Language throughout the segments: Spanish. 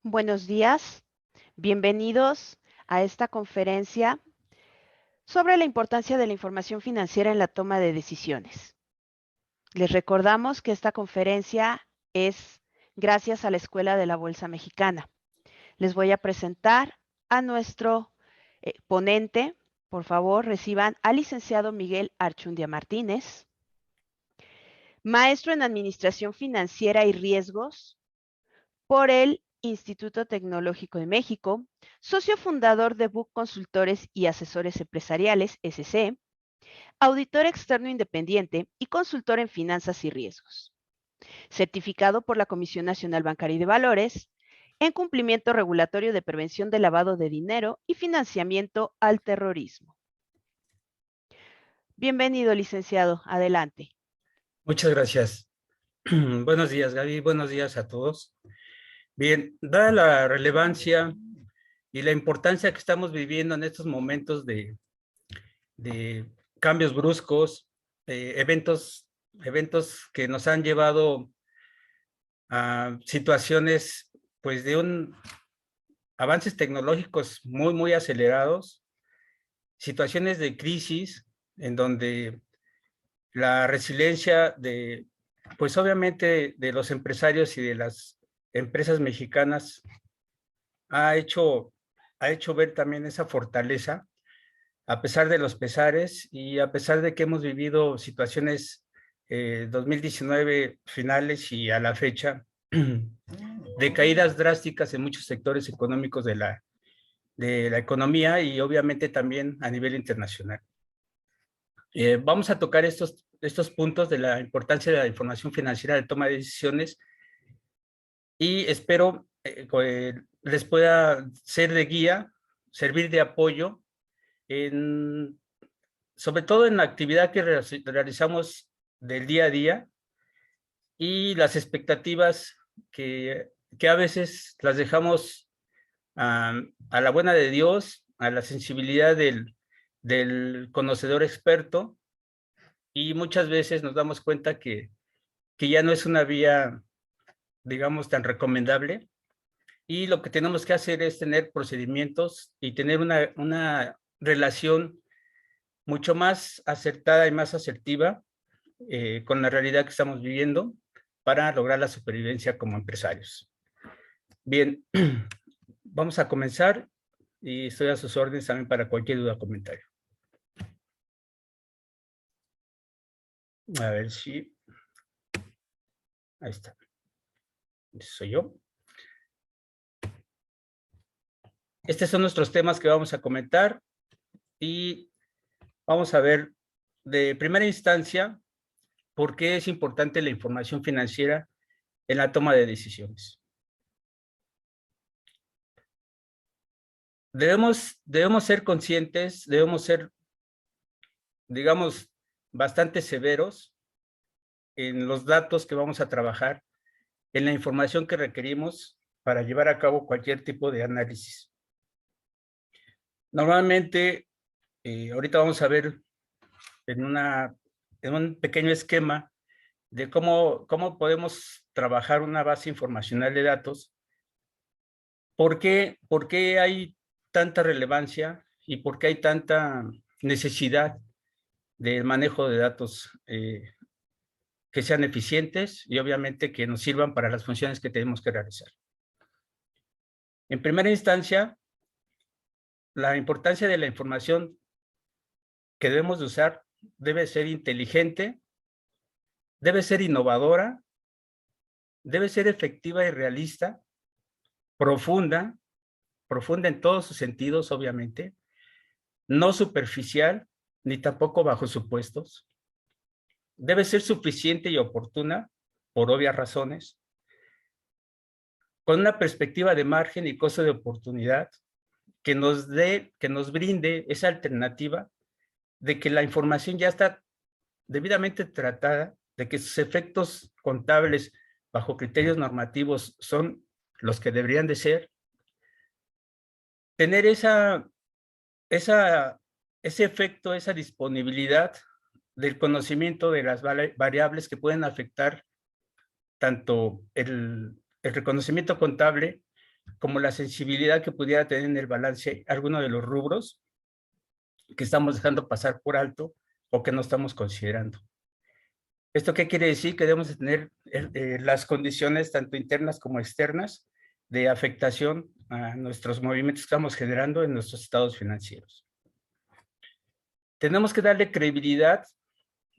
Buenos días, bienvenidos a esta conferencia sobre la importancia de la información financiera en la toma de decisiones. Les recordamos que esta conferencia es gracias a la Escuela de la Bolsa Mexicana. Les voy a presentar a nuestro ponente. Por favor, reciban al licenciado Miguel Archundia Martínez, maestro en Administración Financiera y Riesgos por el Instituto Tecnológico de México, socio fundador de Book Consultores y Asesores Empresariales, SC, auditor externo independiente y consultor en finanzas y riesgos, certificado por la Comisión Nacional Bancaria y de Valores, en cumplimiento regulatorio de prevención de lavado de dinero y financiamiento al terrorismo. Bienvenido, licenciado. Adelante. Muchas gracias. Buenos días, Gaby. Buenos días a todos. Bien, dada la relevancia y la importancia que estamos viviendo en estos momentos de cambios bruscos, eventos que nos han llevado a situaciones, pues, avances tecnológicos muy acelerados, situaciones de crisis en donde la resiliencia pues obviamente de los empresarios y de las empresas mexicanas ha hecho, ha hecho ver también esa fortaleza, a pesar de los pesares y a pesar de que hemos vivido situaciones 2019 finales y a la fecha de caídas drásticas en muchos sectores económicos de la economía y obviamente también a nivel internacional. Vamos a tocar estos puntos de la importancia de la información financiera de toma de decisiones y espero les pueda ser de guía, servir de apoyo, sobre todo en la actividad que realizamos del día a día y las expectativas que a veces las dejamos a la buena de Dios, a la sensibilidad del conocedor experto, y muchas veces nos damos cuenta que ya no es una vía, digamos, tan recomendable, y lo que tenemos que hacer es tener procedimientos y tener una relación mucho más acertada y más asertiva con la realidad que estamos viviendo para lograr la supervivencia como empresarios. Bien, vamos a comenzar y estoy a sus órdenes también para cualquier duda o comentario. A ver si... Ahí está. Soy yo. Estos son nuestros temas que vamos a comentar y vamos a ver de primera instancia por qué es importante la información financiera en la toma de decisiones. Debemos ser conscientes, debemos ser, digamos, bastante severos en los datos que vamos a trabajar, en la información que requerimos para llevar a cabo cualquier tipo de análisis. Normalmente, ahorita vamos a ver en un pequeño esquema de cómo podemos trabajar una base informacional de datos. ¿Por qué hay tanta relevancia y por qué hay tanta necesidad del manejo de datos que sean eficientes y obviamente que nos sirvan para las funciones que tenemos que realizar? En primera instancia, la importancia de la información que debemos de usar debe ser inteligente, debe ser innovadora, debe ser efectiva y realista, profunda en todos sus sentidos, obviamente, no superficial, ni tampoco bajo supuestos. Debe ser suficiente y oportuna, por obvias razones, con una perspectiva de margen y costo de oportunidad que nos brinde esa alternativa de que la información ya está debidamente tratada, de que sus efectos contables bajo criterios normativos son los que deberían de ser, tener ese efecto, esa disponibilidad del conocimiento de las variables que pueden afectar tanto el reconocimiento contable como la sensibilidad que pudiera tener en el balance alguno de los rubros que estamos dejando pasar por alto o que no estamos considerando. ¿Esto qué quiere decir? Que debemos de tener las condiciones tanto internas como externas de afectación a nuestros movimientos que estamos generando en nuestros estados financieros. Tenemos que darle credibilidad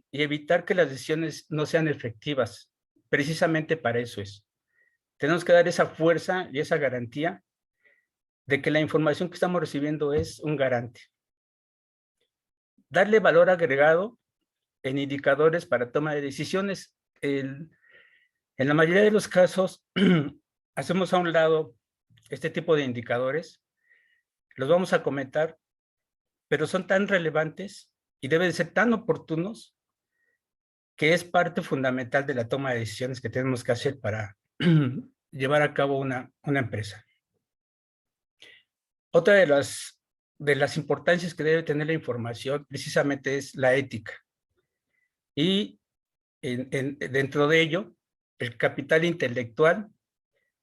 y evitar que las decisiones no sean efectivas. Precisamente para eso es. Tenemos que dar esa fuerza y esa garantía de que la información que estamos recibiendo es un garante. Darle valor agregado en indicadores para toma de decisiones. En la mayoría de los casos, hacemos a un lado este tipo de indicadores, los vamos a comentar, pero son tan relevantes y deben ser tan oportunos que es parte fundamental de la toma de decisiones que tenemos que hacer para llevar a cabo una empresa. Otra de las importancias que debe tener la información precisamente es la ética. Y dentro de ello, el capital intelectual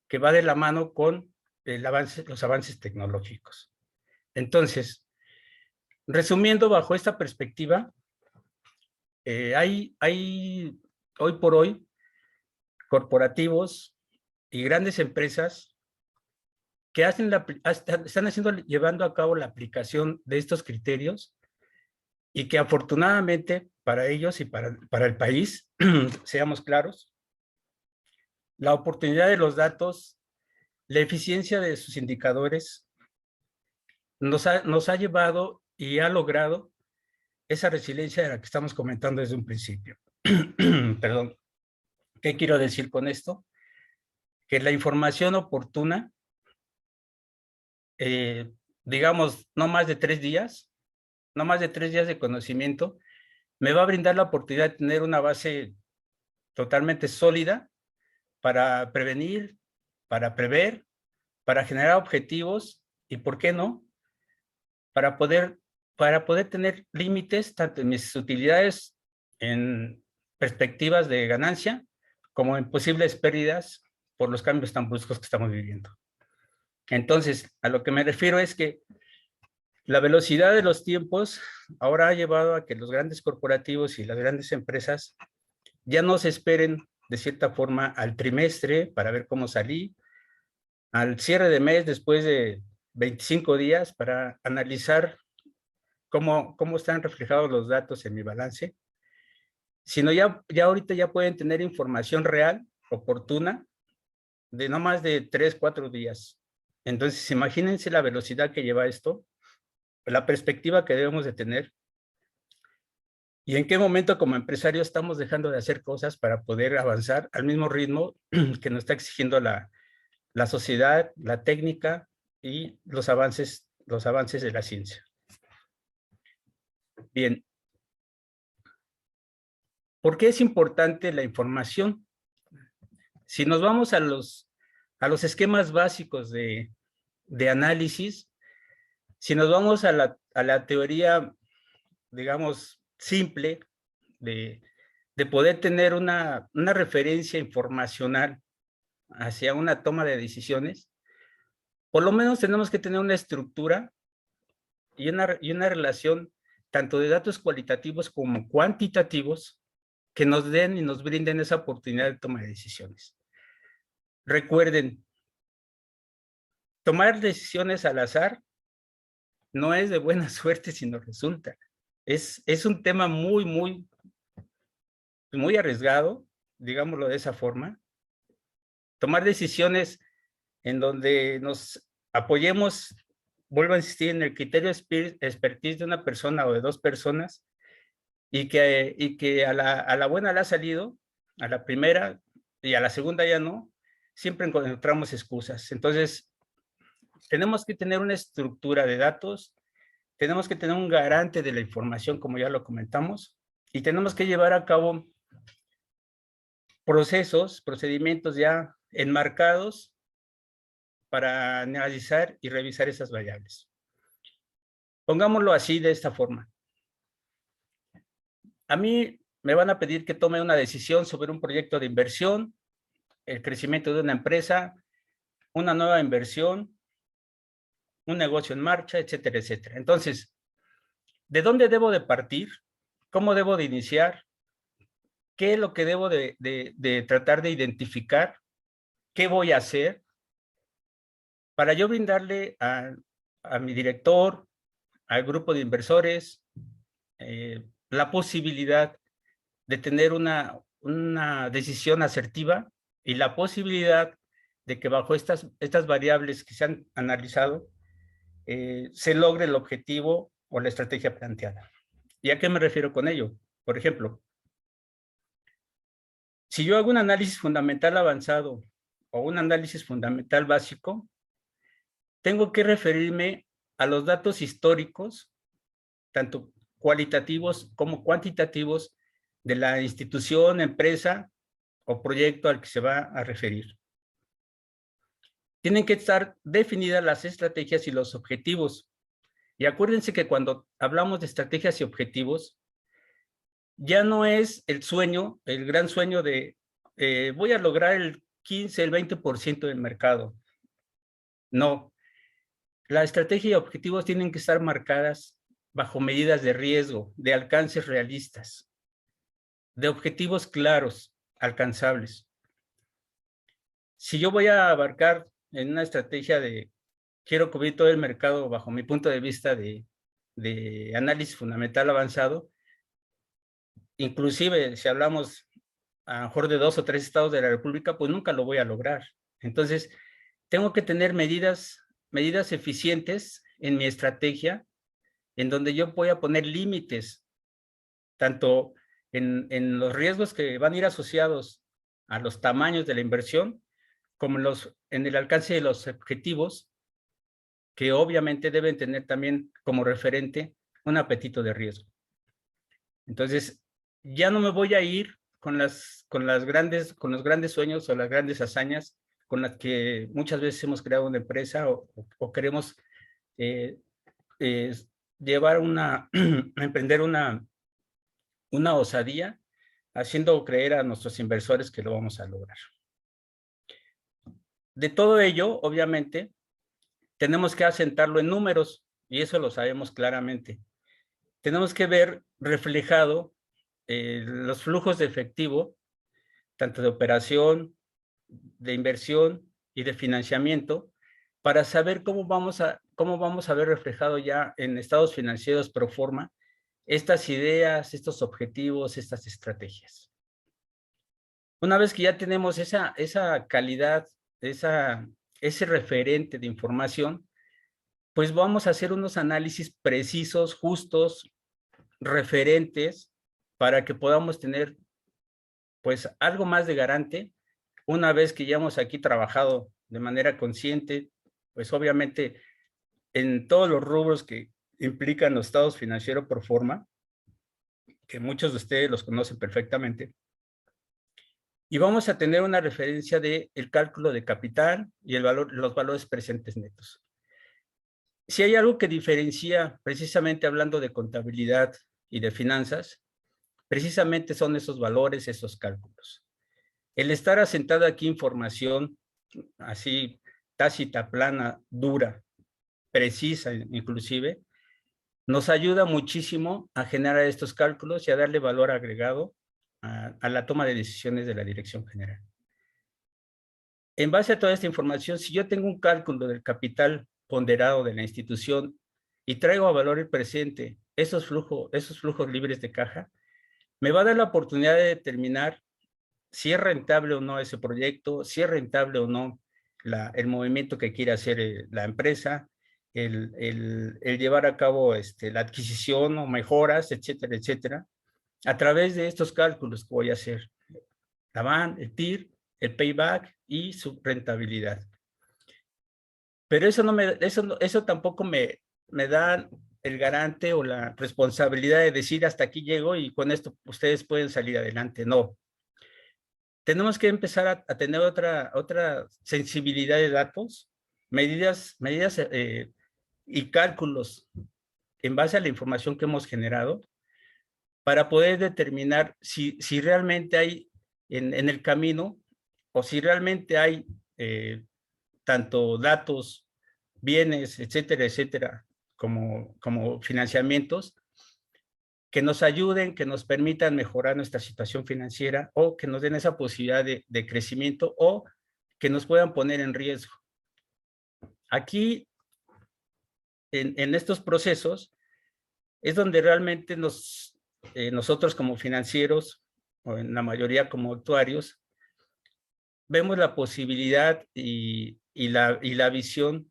que va de la mano con los avances tecnológicos. Entonces, resumiendo bajo esta perspectiva, hay hoy por hoy corporativos y grandes empresas que están llevando a cabo la aplicación de estos criterios y que afortunadamente para ellos y para el país, seamos claros, la oportunidad de los datos, la eficiencia de sus indicadores nos ha llevado y ha logrado esa resiliencia de la que estamos comentando desde un principio. Perdón. ¿Qué quiero decir con esto? Que la información oportuna, digamos, no más de 3 días, no más de 3 días de conocimiento, me va a brindar la oportunidad de tener una base totalmente sólida para prevenir, para prever, para generar objetivos y, ¿por qué no? Para poder tener límites tanto en mis utilidades, en perspectivas de ganancia, como en posibles pérdidas por los cambios tan bruscos que estamos viviendo. Entonces, a lo que me refiero es que la velocidad de los tiempos ahora ha llevado a que los grandes corporativos y las grandes empresas ya no se esperen de cierta forma al trimestre para ver cómo salí, al cierre de mes después de 25 días para analizar cómo están reflejados los datos en mi balance, sino ya ahorita ya pueden tener información real, oportuna, de no más de 3, 4 días. Entonces, imagínense la velocidad que lleva esto, la perspectiva que debemos de tener y en qué momento como empresario estamos dejando de hacer cosas para poder avanzar al mismo ritmo que nos está exigiendo la sociedad, la técnica y los avances de la ciencia. Bien. ¿Por qué es importante la información? Si nos vamos a los esquemas básicos de análisis, si nos vamos a la teoría, digamos, simple de poder tener una referencia informacional hacia una toma de decisiones, por lo menos tenemos que tener una estructura y una relación tanto de datos cualitativos como cuantitativos que nos den y nos brinden esa oportunidad de toma de decisiones. Recuerden, tomar decisiones al azar no es de buena suerte si no resulta. Es un tema muy arriesgado, digámoslo de esa forma. Tomar decisiones en donde nos apoyemos, vuelvo a insistir, en el criterio expertise de una persona o de 2 personas y que a la buena le ha salido, a la primera y a la segunda ya no, siempre encontramos excusas. Entonces, tenemos que tener una estructura de datos, tenemos que tener un garante de la información, como ya lo comentamos, y tenemos que llevar a cabo procedimientos ya enmarcados para analizar y revisar esas variables. Pongámoslo así, de esta forma. A mí me van a pedir que tome una decisión sobre un proyecto de inversión, el crecimiento de una empresa, una nueva inversión, un negocio en marcha, etcétera, etcétera. Entonces, ¿de dónde debo de partir? ¿Cómo debo de iniciar? ¿Qué es lo que debo de tratar de identificar? ¿Qué voy a hacer? Para yo brindarle a mi director, al grupo de inversores, la posibilidad de tener una decisión asertiva y la posibilidad de que bajo estas variables que se han analizado se logre el objetivo o la estrategia planteada. ¿Y a qué me refiero con ello? Por ejemplo, si yo hago un análisis fundamental avanzado o un análisis fundamental básico, tengo que referirme a los datos históricos, tanto cualitativos como cuantitativos, de la institución, empresa o proyecto al que se va a referir. Tienen que estar definidas las estrategias y los objetivos. Y acuérdense que cuando hablamos de estrategias y objetivos, ya no es el sueño, el gran sueño de voy a lograr el 15, el 20% del mercado. No, la estrategia y objetivos tienen que estar marcadas bajo medidas de riesgo, de alcances realistas, de objetivos claros, alcanzables. Si yo voy a abarcar en una estrategia de quiero cubrir todo el mercado bajo mi punto de vista de análisis fundamental avanzado, inclusive si hablamos a lo mejor de 2 o 3 estados de la República, pues nunca lo voy a lograr. Entonces, tengo que tener medidas eficientes en mi estrategia, en donde yo voy a poner límites, tanto en los riesgos que van a ir asociados a los tamaños de la inversión, como en el alcance de los objetivos, que obviamente deben tener también como referente un apetito de riesgo. Entonces, ya no me voy a ir con los grandes sueños o las grandes hazañas con las que muchas veces hemos creado una empresa o queremos llevar emprender una osadía, haciendo creer a nuestros inversores que lo vamos a lograr. De todo ello, obviamente, tenemos que asentarlo en números, y eso lo sabemos claramente. Tenemos que ver reflejado los flujos de efectivo, tanto de operación, de inversión y de financiamiento, para saber cómo vamos a ver reflejado ya en estados financieros pro forma estas ideas, estos objetivos, estas estrategias. Una vez que ya tenemos esa calidad, ese referente de información, pues vamos a hacer unos análisis precisos, justos, referentes, para que podamos tener pues algo más de garante una vez que ya hemos aquí trabajado de manera consciente, pues obviamente en todos los rubros que implican los estados financieros por forma, que muchos de ustedes los conocen perfectamente, y vamos a tener una referencia del cálculo de capital y los valores presentes netos. Si hay algo que diferencia, precisamente hablando de contabilidad y de finanzas, precisamente son esos valores, esos cálculos. El estar asentado aquí información así tácita, plana, dura, precisa inclusive, nos ayuda muchísimo a generar estos cálculos y a darle valor agregado a la toma de decisiones de la dirección general. En base a toda esta información, si yo tengo un cálculo del capital ponderado de la institución y traigo a valor el presente esos flujos libres de caja, me va a dar la oportunidad de determinar si es rentable o no ese proyecto, si es rentable o no el movimiento que quiere hacer la empresa, el llevar a cabo la adquisición o mejoras, etcétera, etcétera, a través de estos cálculos que voy a hacer. La VAN, el TIR, el payback y su rentabilidad. Pero eso tampoco me da el garante o la responsabilidad de decir hasta aquí llego y con esto ustedes pueden salir adelante. No. Tenemos que empezar a tener otra sensibilidad de datos, medidas y cálculos en base a la información que hemos generado para poder determinar si realmente hay en el camino o si realmente hay tanto datos, bienes, etcétera, etcétera, como financiamientos, que nos ayuden, que nos permitan mejorar nuestra situación financiera o que nos den esa posibilidad de crecimiento o que nos puedan poner en riesgo. Aquí, en estos procesos, es donde realmente nosotros como financieros, o en la mayoría como actuarios, vemos la posibilidad y la visión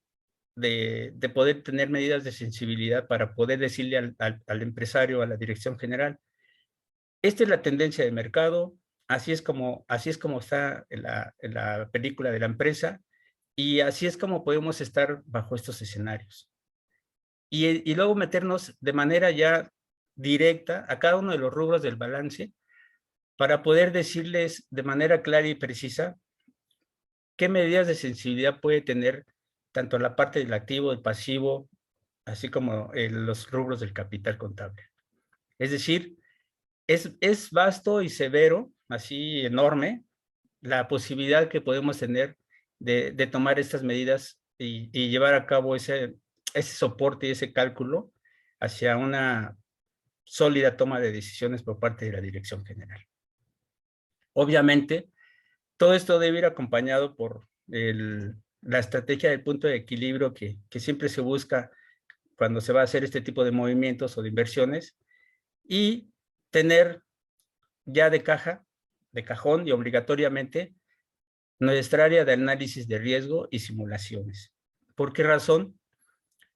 de poder tener medidas de sensibilidad para poder decirle al empresario, a la dirección general, esta es la tendencia de mercado, así es como está en la película de la empresa, y así es como podemos estar bajo estos escenarios. Y luego meternos de manera ya directa a cada uno de los rubros del balance para poder decirles de manera clara y precisa qué medidas de sensibilidad puede tener tanto la parte del activo, del pasivo, así como los rubros del capital contable. Es decir, es vasto y severo, así enorme, la posibilidad que podemos tener de tomar estas medidas y llevar a cabo ese soporte y ese cálculo hacia una sólida toma de decisiones por parte de la dirección general. Obviamente, todo esto debe ir acompañado por la estrategia del punto de equilibrio que siempre se busca cuando se va a hacer este tipo de movimientos o de inversiones, y tener ya de cajón y obligatoriamente nuestra área de análisis de riesgo y simulaciones. ¿Por qué razón?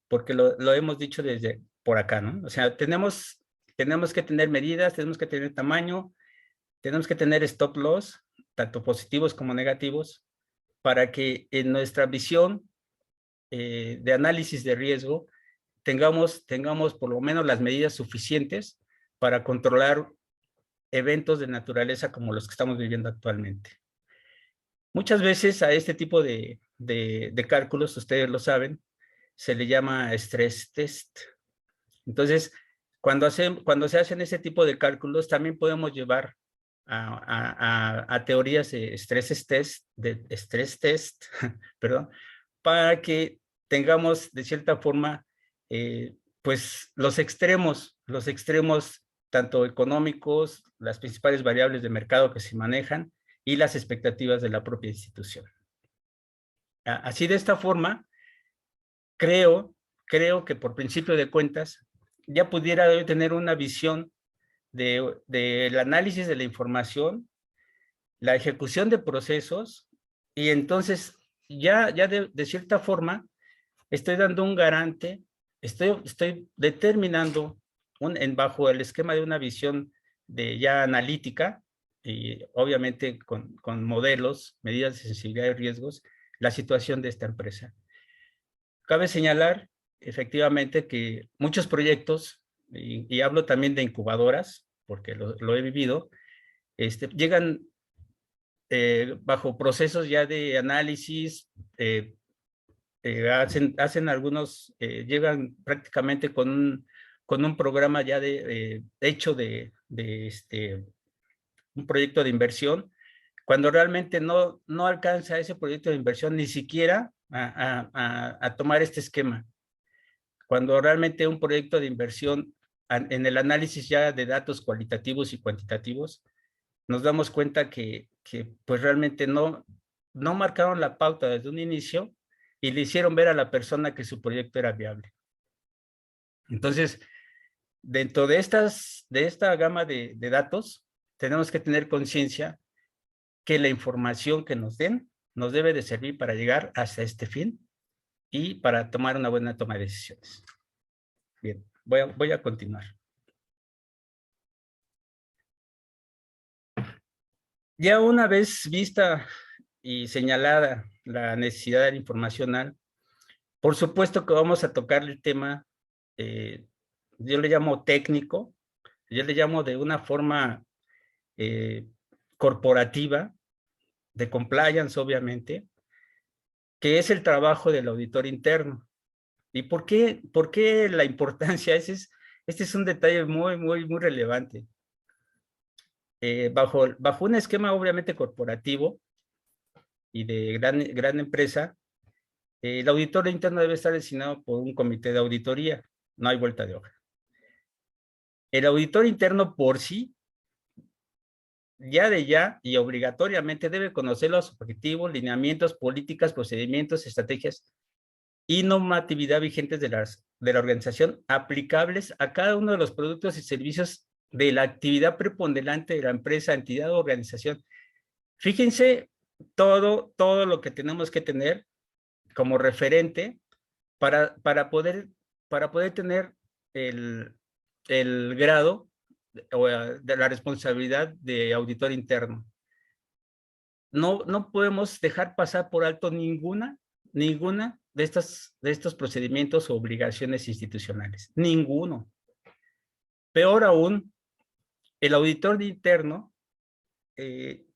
Porque lo hemos dicho desde por acá, ¿no? O sea, tenemos que tener medidas, tenemos que tener tamaño, tenemos que tener stop loss, tanto positivos como negativos, para que en nuestra visión de análisis de riesgo tengamos por lo menos las medidas suficientes para controlar eventos de naturaleza como los que estamos viviendo actualmente. Muchas veces a este tipo de cálculos, ustedes lo saben, se le llama stress test. Entonces, cuando se hacen ese tipo de cálculos, también podemos llevar a teorías de stress test, perdón, para que tengamos de cierta forma, pues los extremos tanto económicos, las principales variables de mercado que se manejan y las expectativas de la propia institución. Así, de esta forma, creo que por principio de cuentas ya pudiera tener una visión del análisis de la información, la ejecución de procesos, y entonces ya de cierta forma estoy dando un garante, estoy determinando bajo el esquema de una visión de ya analítica, y obviamente con modelos, medidas de sensibilidad y riesgos, la situación de esta empresa. Cabe señalar efectivamente que muchos proyectos, y hablo también de incubadoras, porque lo he vivido, llegan bajo procesos ya de análisis, hacen algunos, llegan prácticamente con un programa ya hecho de un proyecto de inversión, cuando realmente no alcanza ese proyecto de inversión ni siquiera a tomar este esquema. Cuando realmente un proyecto de inversión, en el análisis ya de datos cualitativos y cuantitativos, nos damos cuenta que pues realmente no marcaron la pauta desde un inicio y le hicieron ver a la persona que su proyecto era viable. Entonces, dentro de esta gama de datos, tenemos que tener conciencia que la información que nos den nos debe de servir para llegar hasta este fin y para tomar una buena toma de decisiones. Bien, voy a continuar. Ya una vez vista y señalada la necesidad informacional, por supuesto que vamos a tocar el tema, yo le llamo técnico, yo le llamo de una forma corporativa, de compliance obviamente, que es el trabajo del auditor interno. ¿Y por qué la importancia? Este es un detalle muy, muy, muy relevante. Bajo un esquema obviamente corporativo y de gran empresa, El auditor interno debe estar designado por un comité de auditoría, no hay vuelta de hoja. El auditor interno por sí, ya y obligatoriamente debe conocer los objetivos, lineamientos, políticas, procedimientos, estrategias y normatividad vigentes de la organización aplicables a cada uno de los productos y servicios de la actividad preponderante de la empresa, entidad o organización. Fíjense todo lo que tenemos que tener como referente para poder tener el, el grado o de la responsabilidad de auditor interno. No podemos dejar pasar por alto ninguna de estos procedimientos o obligaciones institucionales. Ninguno. Peor aún, el auditor interno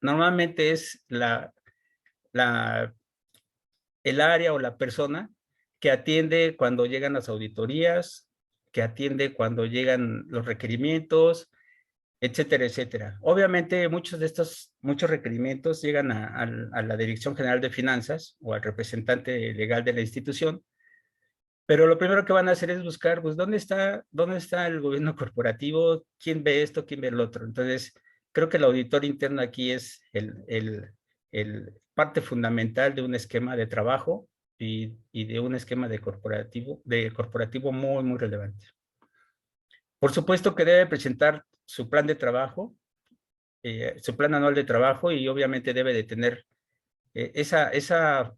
normalmente es el área o la persona que atiende cuando llegan las auditorías, que atiende cuando llegan los requerimientos, etcétera, etcétera. Obviamente muchos requerimientos llegan a la Dirección General de Finanzas o al representante legal de la institución, pero lo primero que van a hacer es buscar, pues, ¿dónde está el gobierno corporativo? ¿Quién ve esto? ¿Quién ve el otro? Entonces, creo que el auditor interno aquí es el parte fundamental de un esquema de trabajo y de un esquema de corporativo muy, muy relevante. Por supuesto que debe presentar su plan de trabajo, su plan anual de trabajo, y obviamente debe de tener esa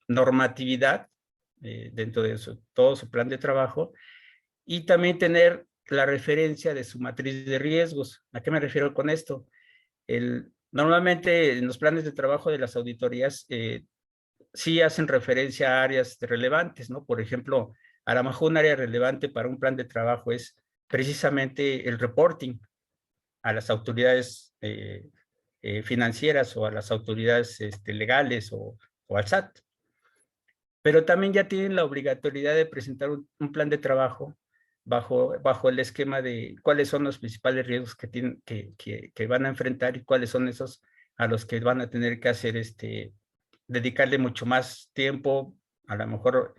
normatividad dentro de todo su plan de trabajo, y también tener la referencia de su matriz de riesgos. ¿A qué me refiero con esto? Normalmente en los planes de trabajo de las auditorías sí hacen referencia a áreas relevantes, ¿no? Por ejemplo, a lo mejor un área relevante para un plan de trabajo es precisamente el reporting a las autoridades financieras o a las autoridades legales o al SAT. Pero también ya tienen la obligatoriedad de presentar un plan de trabajo bajo el esquema de cuáles son los principales riesgos que van a enfrentar y cuáles son esos a los que van a tener que hacer dedicarle mucho más tiempo, a lo mejor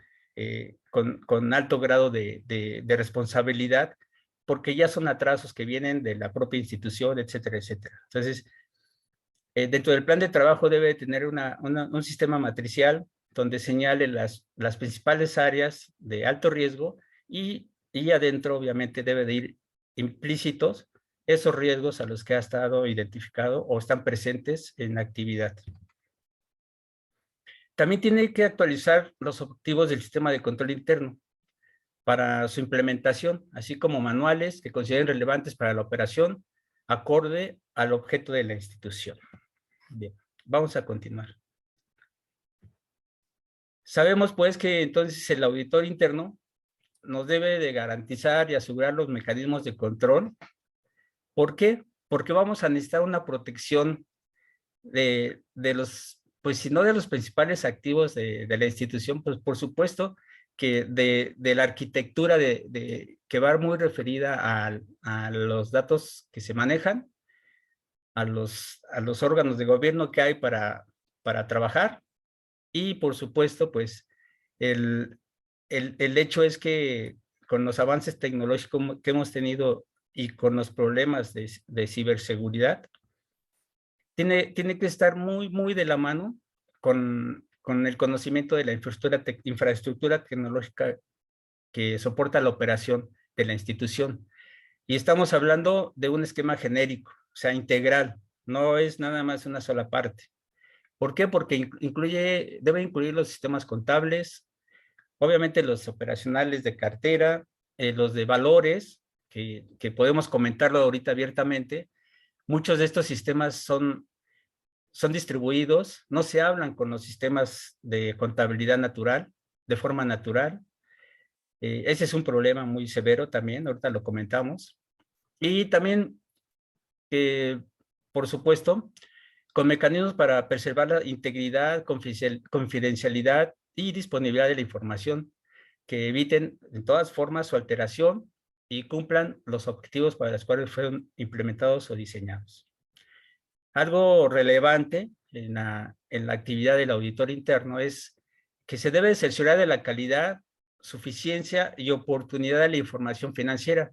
con alto grado de responsabilidad, porque ya son atrasos que vienen de la propia institución, etcétera, etcétera. Entonces, dentro del plan de trabajo debe tener un sistema matricial donde señale las principales áreas de alto riesgo y adentro obviamente debe de ir implícitos esos riesgos a los que ha estado identificado o están presentes en la actividad. También tiene que actualizar los objetivos del sistema de control interno para su implementación, así como manuales que consideren relevantes para la operación acorde al objeto de la institución. Bien, vamos a continuar. Sabemos pues que entonces el auditor interno nos debe de garantizar y asegurar los mecanismos de control. ¿Por qué? Porque vamos a necesitar una protección de los, pues si no de los principales activos de la institución, pues por supuesto que de la arquitectura que va muy referida a los datos que se manejan, a los órganos de gobierno que hay para trabajar, y por supuesto, pues el hecho es que con los avances tecnológicos que hemos tenido y con los problemas de ciberseguridad, tiene que estar muy, muy de la mano con el conocimiento de la infraestructura tecnológica que soporta la operación de la institución. Y estamos hablando de un esquema genérico, o sea, integral, no es nada más una sola parte. ¿Por qué? Porque debe incluir los sistemas contables, obviamente los operacionales de cartera, los de valores, que podemos comentarlo ahorita abiertamente. Muchos de estos sistemas son distribuidos, no se hablan con los sistemas de contabilidad natural, de forma natural. Ese es un problema muy severo también, ahorita lo comentamos. Y también, por supuesto, con mecanismos para preservar la integridad, confidencialidad y disponibilidad de la información, que eviten en todas formas su alteración y cumplan los objetivos para los cuales fueron implementados o diseñados. Algo relevante en la actividad del auditor interno es que se debe cerciorar de la calidad, suficiencia y oportunidad de la información financiera.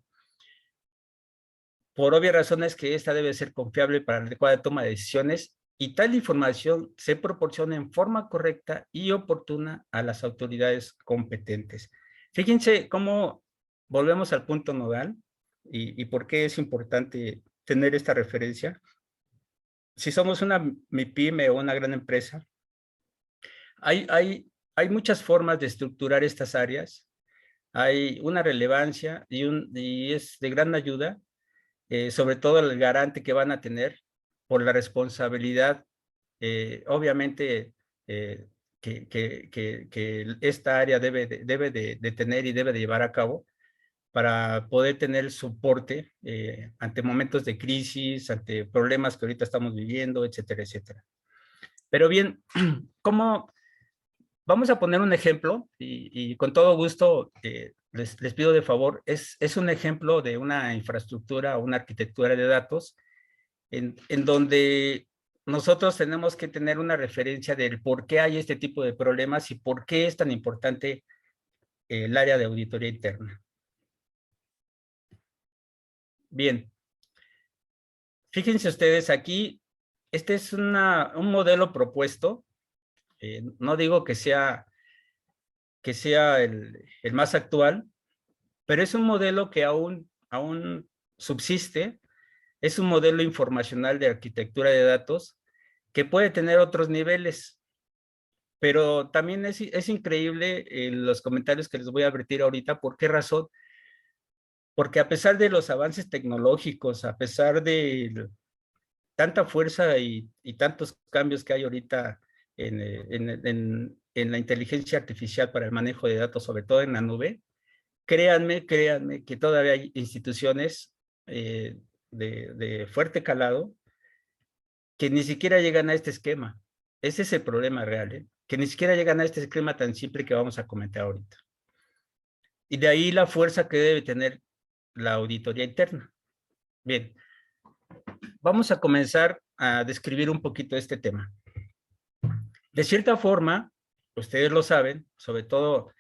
Por obvias razones que esta debe ser confiable para la adecuada toma de decisiones y tal información se proporciona en forma correcta y oportuna a las autoridades competentes. Fíjense cómo volvemos al punto nodal y por qué es importante tener esta referencia. Si somos una MIPYME o una gran empresa, hay muchas formas de estructurar estas áreas. Hay una relevancia y es de gran ayuda, sobre todo el garante que van a tener por la responsabilidad, obviamente, que esta área debe de tener y debe de llevar a cabo para poder tener soporte ante momentos de crisis, ante problemas que ahorita estamos viviendo, etcétera, etcétera. Pero bien, ¿cómo? Vamos a poner un ejemplo y con todo gusto les pido de favor, es un ejemplo de una infraestructura, una arquitectura de datos en donde nosotros tenemos que tener una referencia del por qué hay este tipo de problemas y por qué es tan importante el área de auditoría interna. Bien, fíjense ustedes aquí, este es un modelo propuesto, no digo que sea el más actual, pero es un modelo que aún subsiste, es un modelo informacional de arquitectura de datos que puede tener otros niveles, pero también es increíble los comentarios que les voy a vertir ahorita. ¿Por qué razón? Porque a pesar de los avances tecnológicos, a pesar de tanta fuerza y tantos cambios que hay ahorita en la inteligencia artificial para el manejo de datos, sobre todo en la nube, créanme que todavía hay instituciones de fuerte calado que ni siquiera llegan a este esquema. Ese es el problema real, que ni siquiera llegan a este esquema tan simple que vamos a comentar ahorita. Y de ahí la fuerza que debe tener la auditoría interna. Bien, vamos a comenzar a describir un poquito este tema. De cierta forma, ustedes lo saben, sobre todo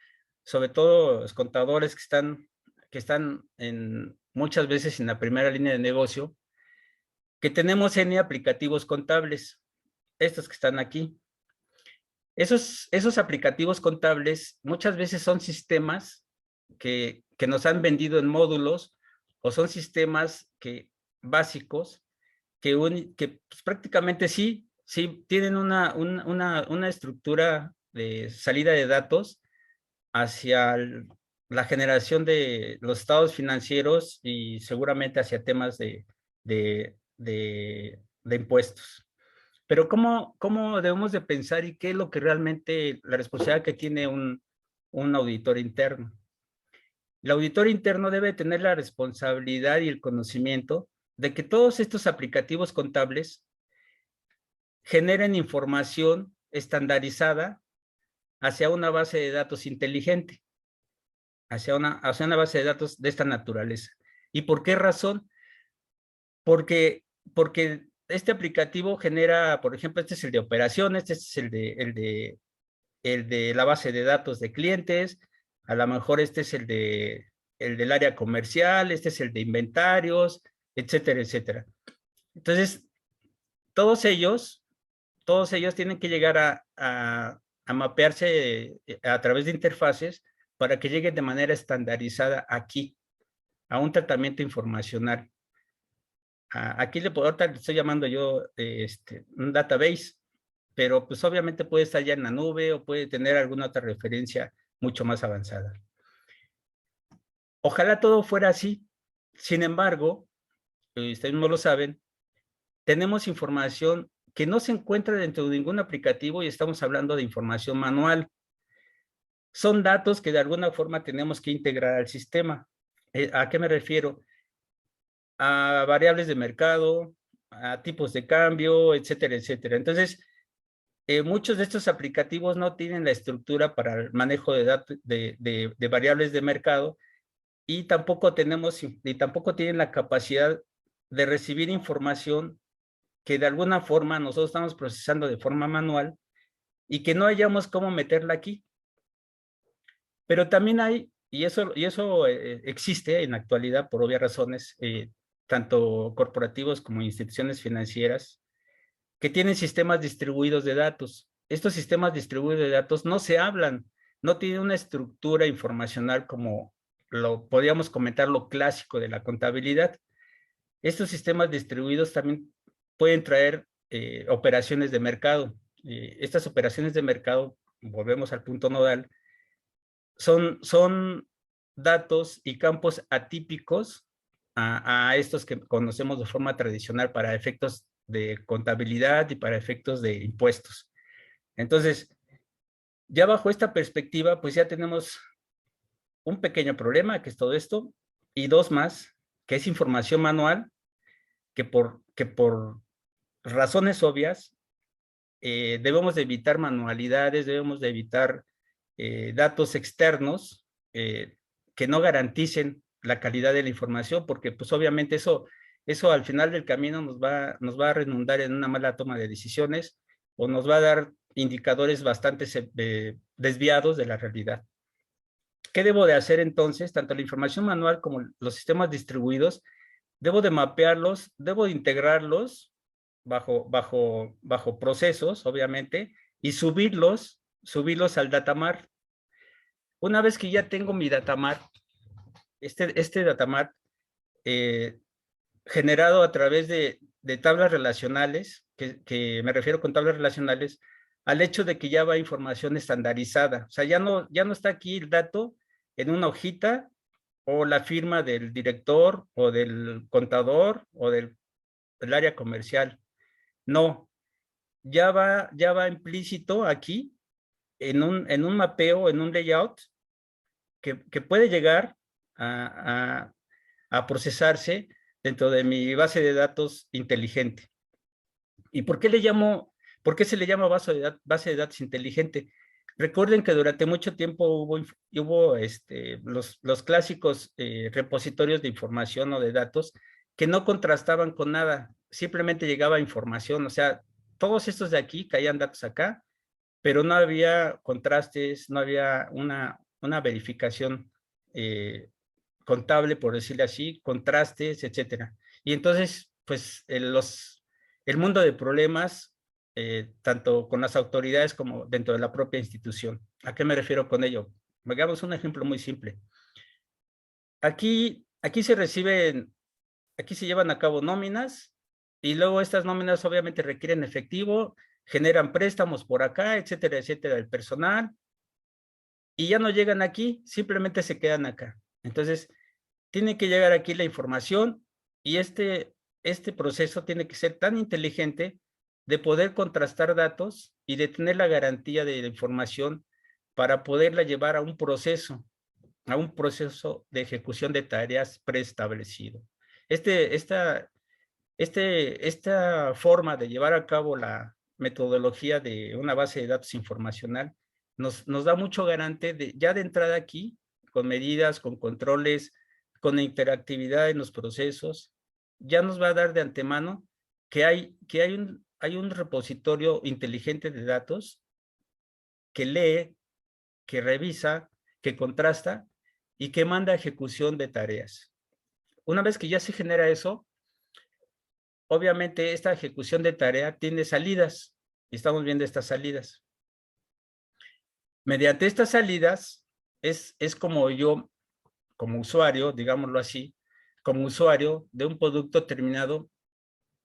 los contadores que están muchas veces en la primera línea de negocio, que tenemos N aplicativos contables, estos que están aquí. Esos aplicativos contables muchas veces son sistemas que nos han vendido en módulos o son sistemas básicos que pues, prácticamente sí tienen una estructura de salida de datos hacia la generación de los estados financieros y seguramente hacia temas de impuestos. Pero ¿cómo debemos de pensar y qué es lo que realmente la responsabilidad que tiene un auditor interno? El auditor interno debe tener la responsabilidad y el conocimiento de que todos estos aplicativos contables generen información estandarizada hacia una base de datos inteligente, hacia una base de datos de esta naturaleza. ¿Y por qué razón? Porque este aplicativo genera, por ejemplo, este es el de operaciones, este es el de la base de datos de clientes, a lo mejor este es el del área comercial, este es el de inventarios, etcétera, etcétera. Entonces, todos ellos tienen que llegar a mapearse a través de interfaces para que lleguen de manera estandarizada aquí, a un tratamiento informacional. Aquí ahorita le estoy llamando yo un database, pero pues obviamente puede estar ya en la nube o puede tener alguna otra referencia mucho más avanzada. Ojalá todo fuera así. Sin embargo, ustedes no lo saben, tenemos información que no se encuentra dentro de ningún aplicativo y estamos hablando de información manual. Son datos que de alguna forma tenemos que integrar al sistema. ¿A qué me refiero? A variables de mercado, a tipos de cambio, etcétera, etcétera. Entonces, muchos de estos aplicativos no tienen la estructura para el manejo de datos de variables de mercado y tampoco tienen la capacidad de recibir información que de alguna forma nosotros estamos procesando de forma manual y que no hayamos cómo meterla aquí. Pero también hay, y eso existe en la actualidad por obvias razones, tanto corporativos como instituciones financieras, que tienen sistemas distribuidos de datos. Estos sistemas distribuidos de datos no se hablan, no tienen una estructura informacional como lo podríamos comentar lo clásico de la contabilidad. Estos sistemas distribuidos también pueden traer operaciones de mercado. Estas operaciones de mercado, volvemos al punto nodal, son datos y campos atípicos a estos que conocemos de forma tradicional para efectos de contabilidad y para efectos de impuestos. Entonces, ya bajo esta perspectiva, pues ya tenemos un pequeño problema, que es todo esto, y dos más, que es información manual, que por razones obvias debemos de evitar manualidades, debemos de evitar datos externos que no garanticen la calidad de la información, porque pues obviamente eso al final del camino nos va a redundar en una mala toma de decisiones o nos va a dar indicadores bastante desviados de la realidad. ¿Qué debo de hacer entonces? Tanto la información manual como los sistemas distribuidos, debo de mapearlos, debo de integrarlos bajo procesos, obviamente, y subirlos al datamar. Una vez que ya tengo mi datamar, este datamar eh, generado a través de tablas relacionales, que me refiero con tablas relacionales, al hecho de que ya va información estandarizada. O sea, ya no está aquí el dato en una hojita o la firma del director o del contador o del área comercial. No, ya va implícito aquí en un mapeo, en un layout que puede llegar a, a procesarse dentro de mi base de datos inteligente. ¿Y por qué se le llama base de datos inteligente? Recuerden que durante mucho tiempo hubo los clásicos repositorios de información o de datos que no contrastaban con nada, simplemente llegaba información, o sea, todos estos de aquí caían datos acá, pero no había contrastes, no había una verificación contable, por decirle así, contrastes, etcétera. Y entonces, pues, el mundo de problemas, tanto con las autoridades como dentro de la propia institución. ¿A qué me refiero con ello? Hagamos un ejemplo muy simple. Aquí se llevan a cabo nóminas y luego estas nóminas obviamente requieren efectivo, generan préstamos por acá, etcétera, etcétera, del personal, y ya no llegan aquí, simplemente se quedan acá. Entonces, tiene que llegar aquí la información y este proceso tiene que ser tan inteligente de poder contrastar datos y de tener la garantía de la información para poderla llevar a un proceso de ejecución de tareas preestablecido. Esta forma de llevar a cabo la metodología de una base de datos informacional nos da mucho garante ya de entrada aquí, con medidas, con controles, con interactividad en los procesos, ya nos va a dar de antemano que hay un repositorio inteligente de datos que lee, que revisa, que contrasta y que manda ejecución de tareas. Una vez que ya se genera eso, obviamente esta ejecución de tarea tiene salidas y estamos viendo estas salidas. Mediante estas salidas es como yo, como usuario, digámoslo así, como usuario de un producto terminado,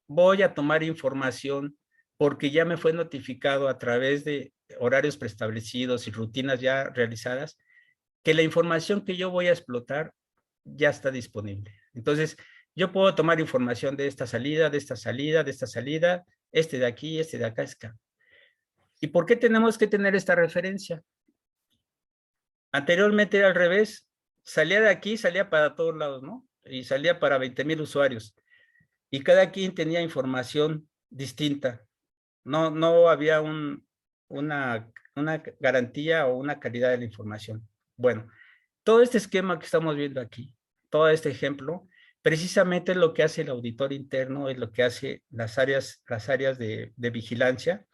voy a tomar información porque ya me fue notificado a través de horarios preestablecidos y rutinas ya realizadas que la información que yo voy a explotar ya está disponible. Entonces, yo puedo tomar información de esta salida, de esta salida, de esta salida, este de aquí, este de acá, acá. ¿Y por qué tenemos que tener esta referencia? Anteriormente era al revés, salía de aquí, salía para todos lados, ¿no? Y salía para 20,000 usuarios. Y cada quien tenía información distinta. No había una garantía o una calidad de la información. Bueno, todo este esquema que estamos viendo aquí, todo este ejemplo, precisamente lo que hace el auditor interno, es lo que hace las áreas de vigilancia: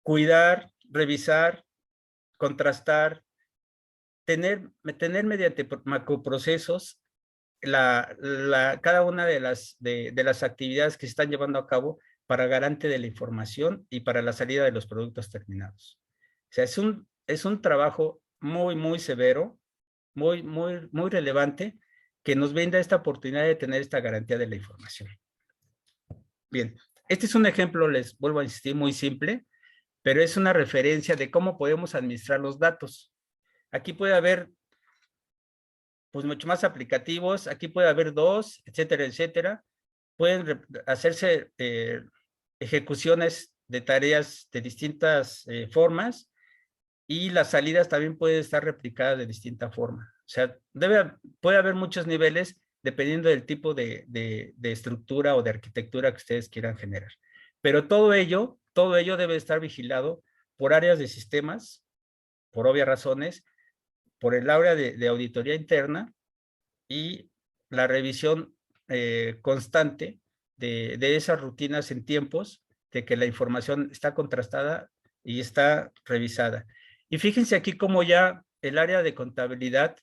cuidar, revisar, contrastar, tener mediante macroprocesos cada una de las actividades que se están llevando a cabo para garante de la información y para la salida de los productos terminados. O sea, es un trabajo muy, muy severo, muy relevante, que nos brinda esta oportunidad de tener esta garantía de la información. Bien, este es un ejemplo, les vuelvo a insistir, muy simple, pero es una referencia de cómo podemos administrar los datos. Aquí puede haber pues mucho más aplicativos, aquí puede haber dos, etcétera, etcétera. Pueden hacerse ejecuciones de tareas de distintas formas, y las salidas también pueden estar replicadas de distinta forma. O sea, puede haber muchos niveles dependiendo del tipo de estructura o de arquitectura que ustedes quieran generar. Pero todo ello debe estar vigilado por áreas de sistemas, por obvias razones, por el área de auditoría interna, y la revisión constante de esas rutinas en tiempos, de que la información está contrastada y está revisada. Y fíjense aquí cómo ya el área de contabilidad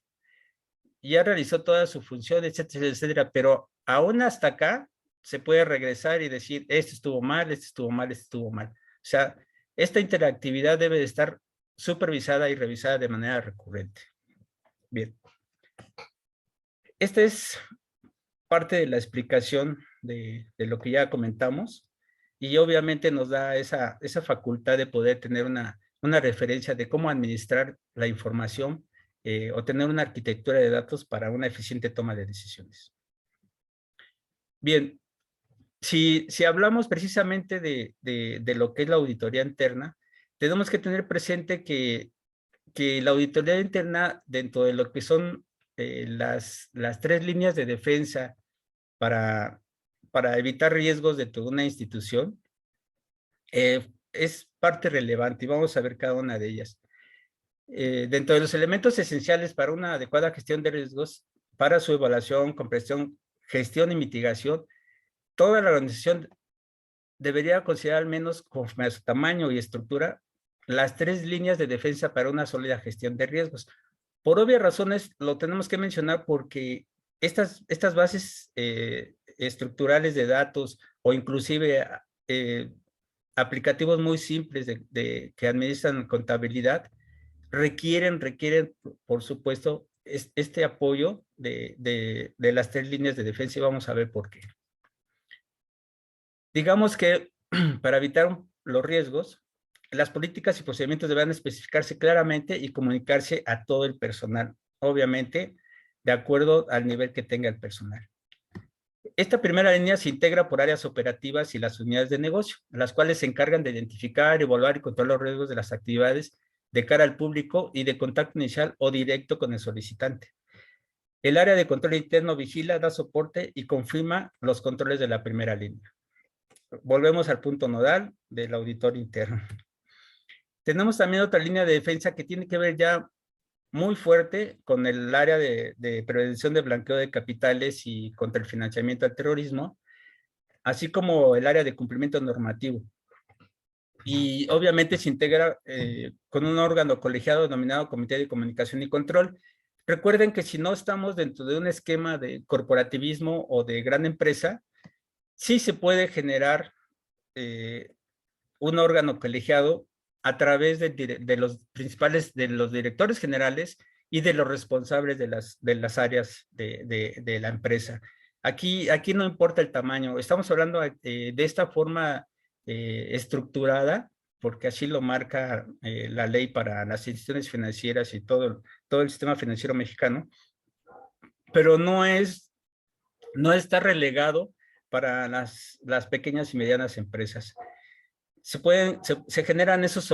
ya realizó toda su función, etcétera, etcétera, pero aún hasta acá se puede regresar y decir, esto estuvo mal, esto estuvo mal, esto estuvo mal. O sea, esta interactividad debe de estar supervisada y revisada de manera recurrente. Bien. Esta es parte de la explicación de lo que ya comentamos, y obviamente nos da esa facultad de poder tener una referencia de cómo administrar la información o tener una arquitectura de datos para una eficiente toma de decisiones. Bien, si hablamos precisamente de lo que es la auditoría interna, tenemos que tener presente que la auditoría interna, dentro de lo que son las tres líneas de defensa para evitar riesgos de toda una institución, es parte relevante, y vamos a ver cada una de ellas. Dentro de los elementos esenciales para una adecuada gestión de riesgos, para su evaluación, comprensión, gestión y mitigación, toda la organización debería considerar, al menos conforme a su tamaño y estructura, las tres líneas de defensa para una sólida gestión de riesgos. Por obvias razones lo tenemos que mencionar, porque estas bases estructurales de datos, o inclusive aplicativos muy simples que administran contabilidad, requieren, por supuesto, este apoyo de las tres líneas de defensa, y vamos a ver por qué. Digamos que para evitar los riesgos, las políticas y procedimientos deberán especificarse claramente y comunicarse a todo el personal, obviamente de acuerdo al nivel que tenga el personal. Esta primera línea se integra por áreas operativas y las unidades de negocio, las cuales se encargan de identificar, evaluar y controlar los riesgos de las actividades de cara al público y de contacto inicial o directo con el solicitante. El área de control interno vigila, da soporte y confirma los controles de la primera línea. Volvemos al punto nodal del auditor interno. Tenemos también otra línea de defensa que tiene que ver ya muy fuerte con el área de prevención de blanqueo de capitales y contra el financiamiento al terrorismo, así como el área de cumplimiento normativo. Y obviamente se integra con un órgano colegiado denominado Comité de Comunicación y Control. Recuerden que si no estamos dentro de un esquema de corporativismo o de gran empresa, sí se puede generar un órgano colegiado a través de los principales, de los directores generales y de los responsables de las áreas de la empresa. Aquí no importa el tamaño, estamos hablando de esta forma estructurada, porque así lo marca la ley para las instituciones financieras y todo el sistema financiero mexicano, pero no está relegado para las pequeñas y medianas empresas. Se generan esos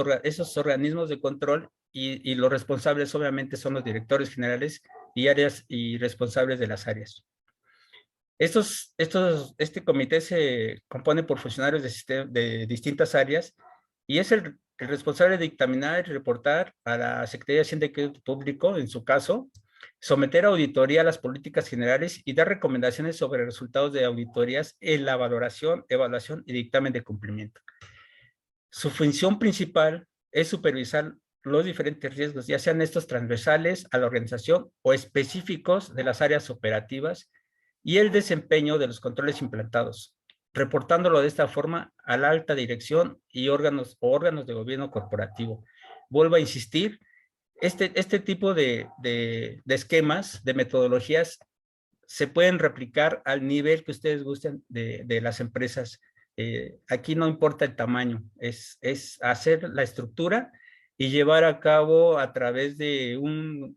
organismos de control, y los responsables obviamente son los directores generales y responsables de las áreas. Este comité se compone por funcionarios de distintas áreas, y es el responsable de dictaminar y reportar a la Secretaría de Hacienda y Crédito Público, en su caso, someter a auditoría a las políticas generales y dar recomendaciones sobre resultados de auditorías en la valoración, evaluación y dictamen de cumplimiento. Su función principal es supervisar los diferentes riesgos, ya sean estos transversales a la organización o específicos de las áreas operativas y el desempeño de los controles implantados, reportándolo de esta forma a la alta dirección y órganos de gobierno corporativo. Vuelvo a insistir, este tipo de esquemas, de metodologías, se pueden replicar al nivel que ustedes gusten de las empresas. Aquí no importa el tamaño, es hacer la estructura y llevar a cabo a través de un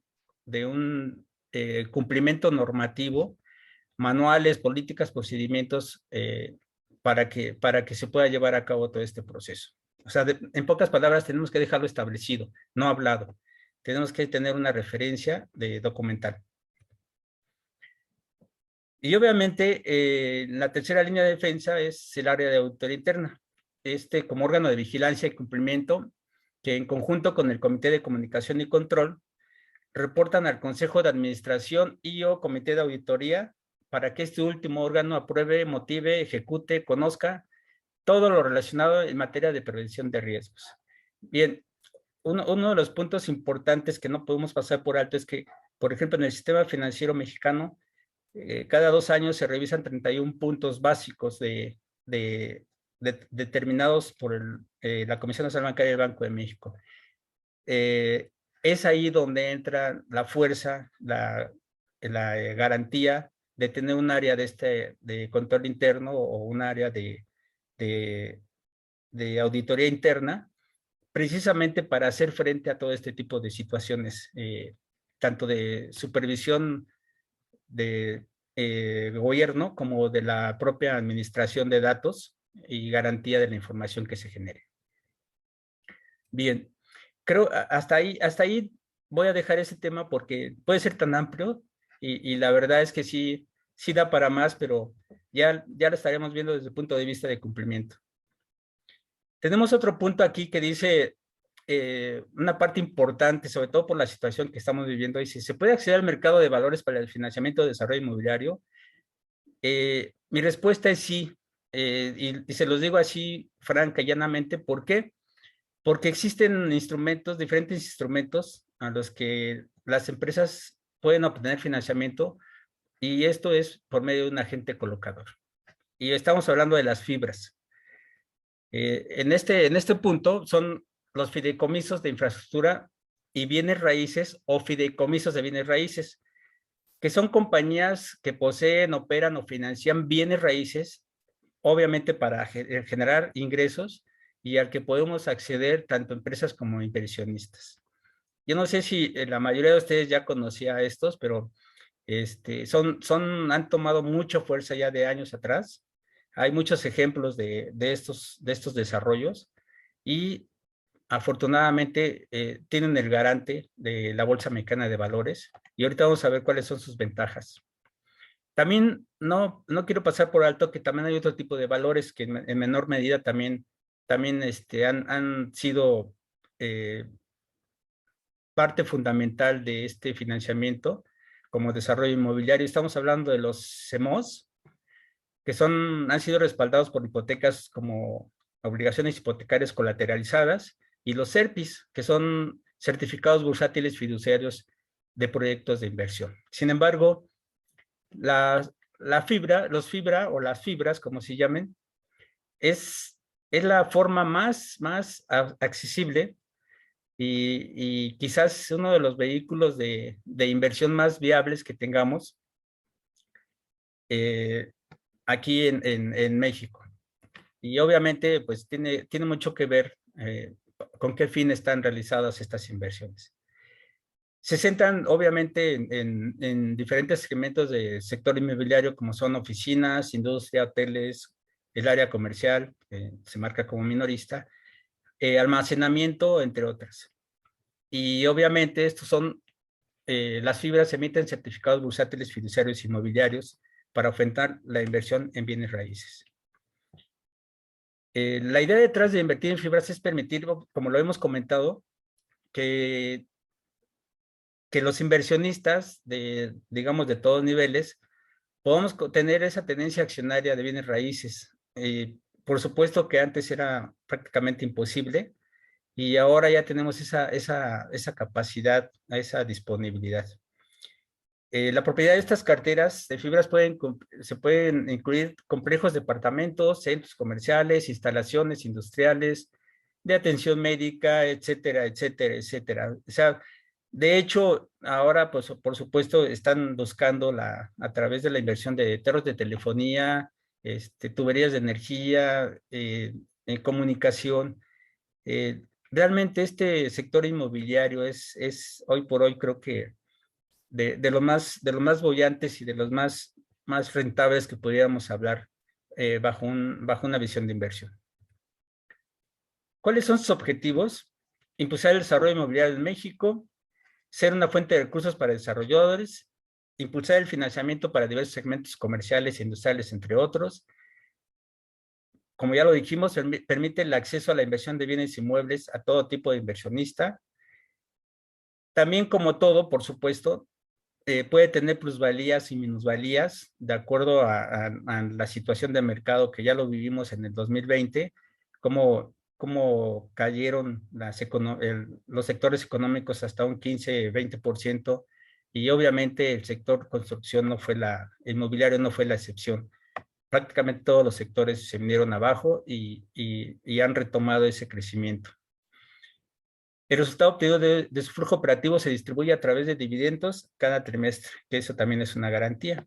cumplimiento normativo, manuales, políticas, procedimientos, para que se pueda llevar a cabo todo este proceso. O sea, en pocas palabras, tenemos que dejarlo establecido, no hablado. Tenemos que tener una referencia de documental. Y obviamente, la tercera línea de defensa es el área de auditoría interna. Como órgano de vigilancia y cumplimiento, que en conjunto con el Comité de Comunicación y Control, reportan al Consejo de Administración y o Comité de Auditoría para que este último órgano apruebe, motive, ejecute, conozca todo lo relacionado en materia de prevención de riesgos. Bien, uno de los puntos importantes que no podemos pasar por alto es que, por ejemplo, en el sistema financiero mexicano, cada 2 años se revisan 31 puntos básicos determinados por la Comisión Nacional Bancaria del Banco de México. Es ahí donde entra la fuerza, la garantía de tener un área de control interno o un área de auditoría interna, precisamente para hacer frente a todo este tipo de situaciones, tanto de supervisión de gobierno como de la propia administración de datos y garantía de la información que se genere. Bien, creo hasta ahí voy a dejar ese tema porque puede ser tan amplio y la verdad es que sí da para más, pero ya lo estaremos viendo desde el punto de vista de cumplimiento. Tenemos otro punto aquí que dice una parte importante, sobre todo por la situación que estamos viviendo, dice, ¿se puede acceder al mercado de valores para el financiamiento de desarrollo inmobiliario? Mi respuesta es sí, y se los digo así franca y llanamente. ¿Por qué? Porque existen diferentes instrumentos a los que las empresas pueden obtener financiamiento, y esto es por medio de un agente colocador. Y estamos hablando de las fibras. En este punto son los fideicomisos de infraestructura y bienes raíces o fideicomisos de bienes raíces, que son compañías que poseen, operan o financian bienes raíces, obviamente para generar ingresos y al que podemos acceder tanto empresas como inversionistas. Yo no sé si la mayoría de ustedes ya conocía estos, pero han tomado mucha fuerza ya de años atrás. Hay muchos ejemplos de estos desarrollos y afortunadamente tienen el garante de la Bolsa Mexicana de Valores, y ahorita vamos a ver cuáles son sus ventajas. También no quiero pasar por alto que también hay otro tipo de valores que en menor medida también han sido parte fundamental de este financiamiento como desarrollo inmobiliario. Estamos hablando de los CEMOS, que han sido respaldados por hipotecas como obligaciones hipotecarias colateralizadas, y los CERPIs, que son certificados bursátiles fiduciarios de proyectos de inversión. Sin embargo, los fibra o las fibras, como se llamen, es la forma más accesible y quizás uno de los vehículos de inversión más viables que tengamos aquí en México. Y obviamente, pues tiene mucho que ver con qué fin están realizadas estas inversiones. Se centran obviamente en diferentes segmentos del sector inmobiliario, como son oficinas, industria, hoteles, el área comercial, se marca como minorista, almacenamiento, entre otras. Y obviamente las fibras emiten certificados bursátiles fiduciarios inmobiliarios para aumentar la inversión en bienes raíces. La idea detrás de invertir en fibras es permitir, como lo hemos comentado, que que los inversionistas digamos, de todos niveles, podamos tener esa tendencia accionaria de bienes raíces. Por supuesto que antes era prácticamente imposible y ahora ya tenemos esa capacidad, esa disponibilidad. La propiedad de estas carteras de fibras se pueden incluir complejos departamentos, centros comerciales, instalaciones industriales, de atención médica, etcétera, etcétera, etcétera. O sea, de hecho, ahora, pues, por supuesto, están buscando a través de la inversión de torres de telefonía, tuberías de energía, en comunicación. Realmente este sector inmobiliario es hoy por hoy, creo que de los más bollantes y de los más rentables que pudiéramos hablar bajo una visión de inversión. ¿Cuáles son sus objetivos? Impulsar el desarrollo inmobiliario en México, ser una fuente de recursos para desarrolladores, impulsar el financiamiento para diversos segmentos comerciales e industriales, entre otros. Como ya lo dijimos, permite el acceso a la inversión de bienes inmuebles a todo tipo de inversionista. También, como todo, por supuesto, puede tener plusvalías y minusvalías de acuerdo a la situación de mercado que ya lo vivimos en el 2020, cómo cayeron los sectores económicos hasta un 15-20%, y obviamente el sector construcción inmobiliario no fue la excepción. Prácticamente todos los sectores se vinieron abajo y han retomado ese crecimiento. El resultado obtenido de su flujo operativo se distribuye a través de dividendos cada trimestre, que eso también es una garantía.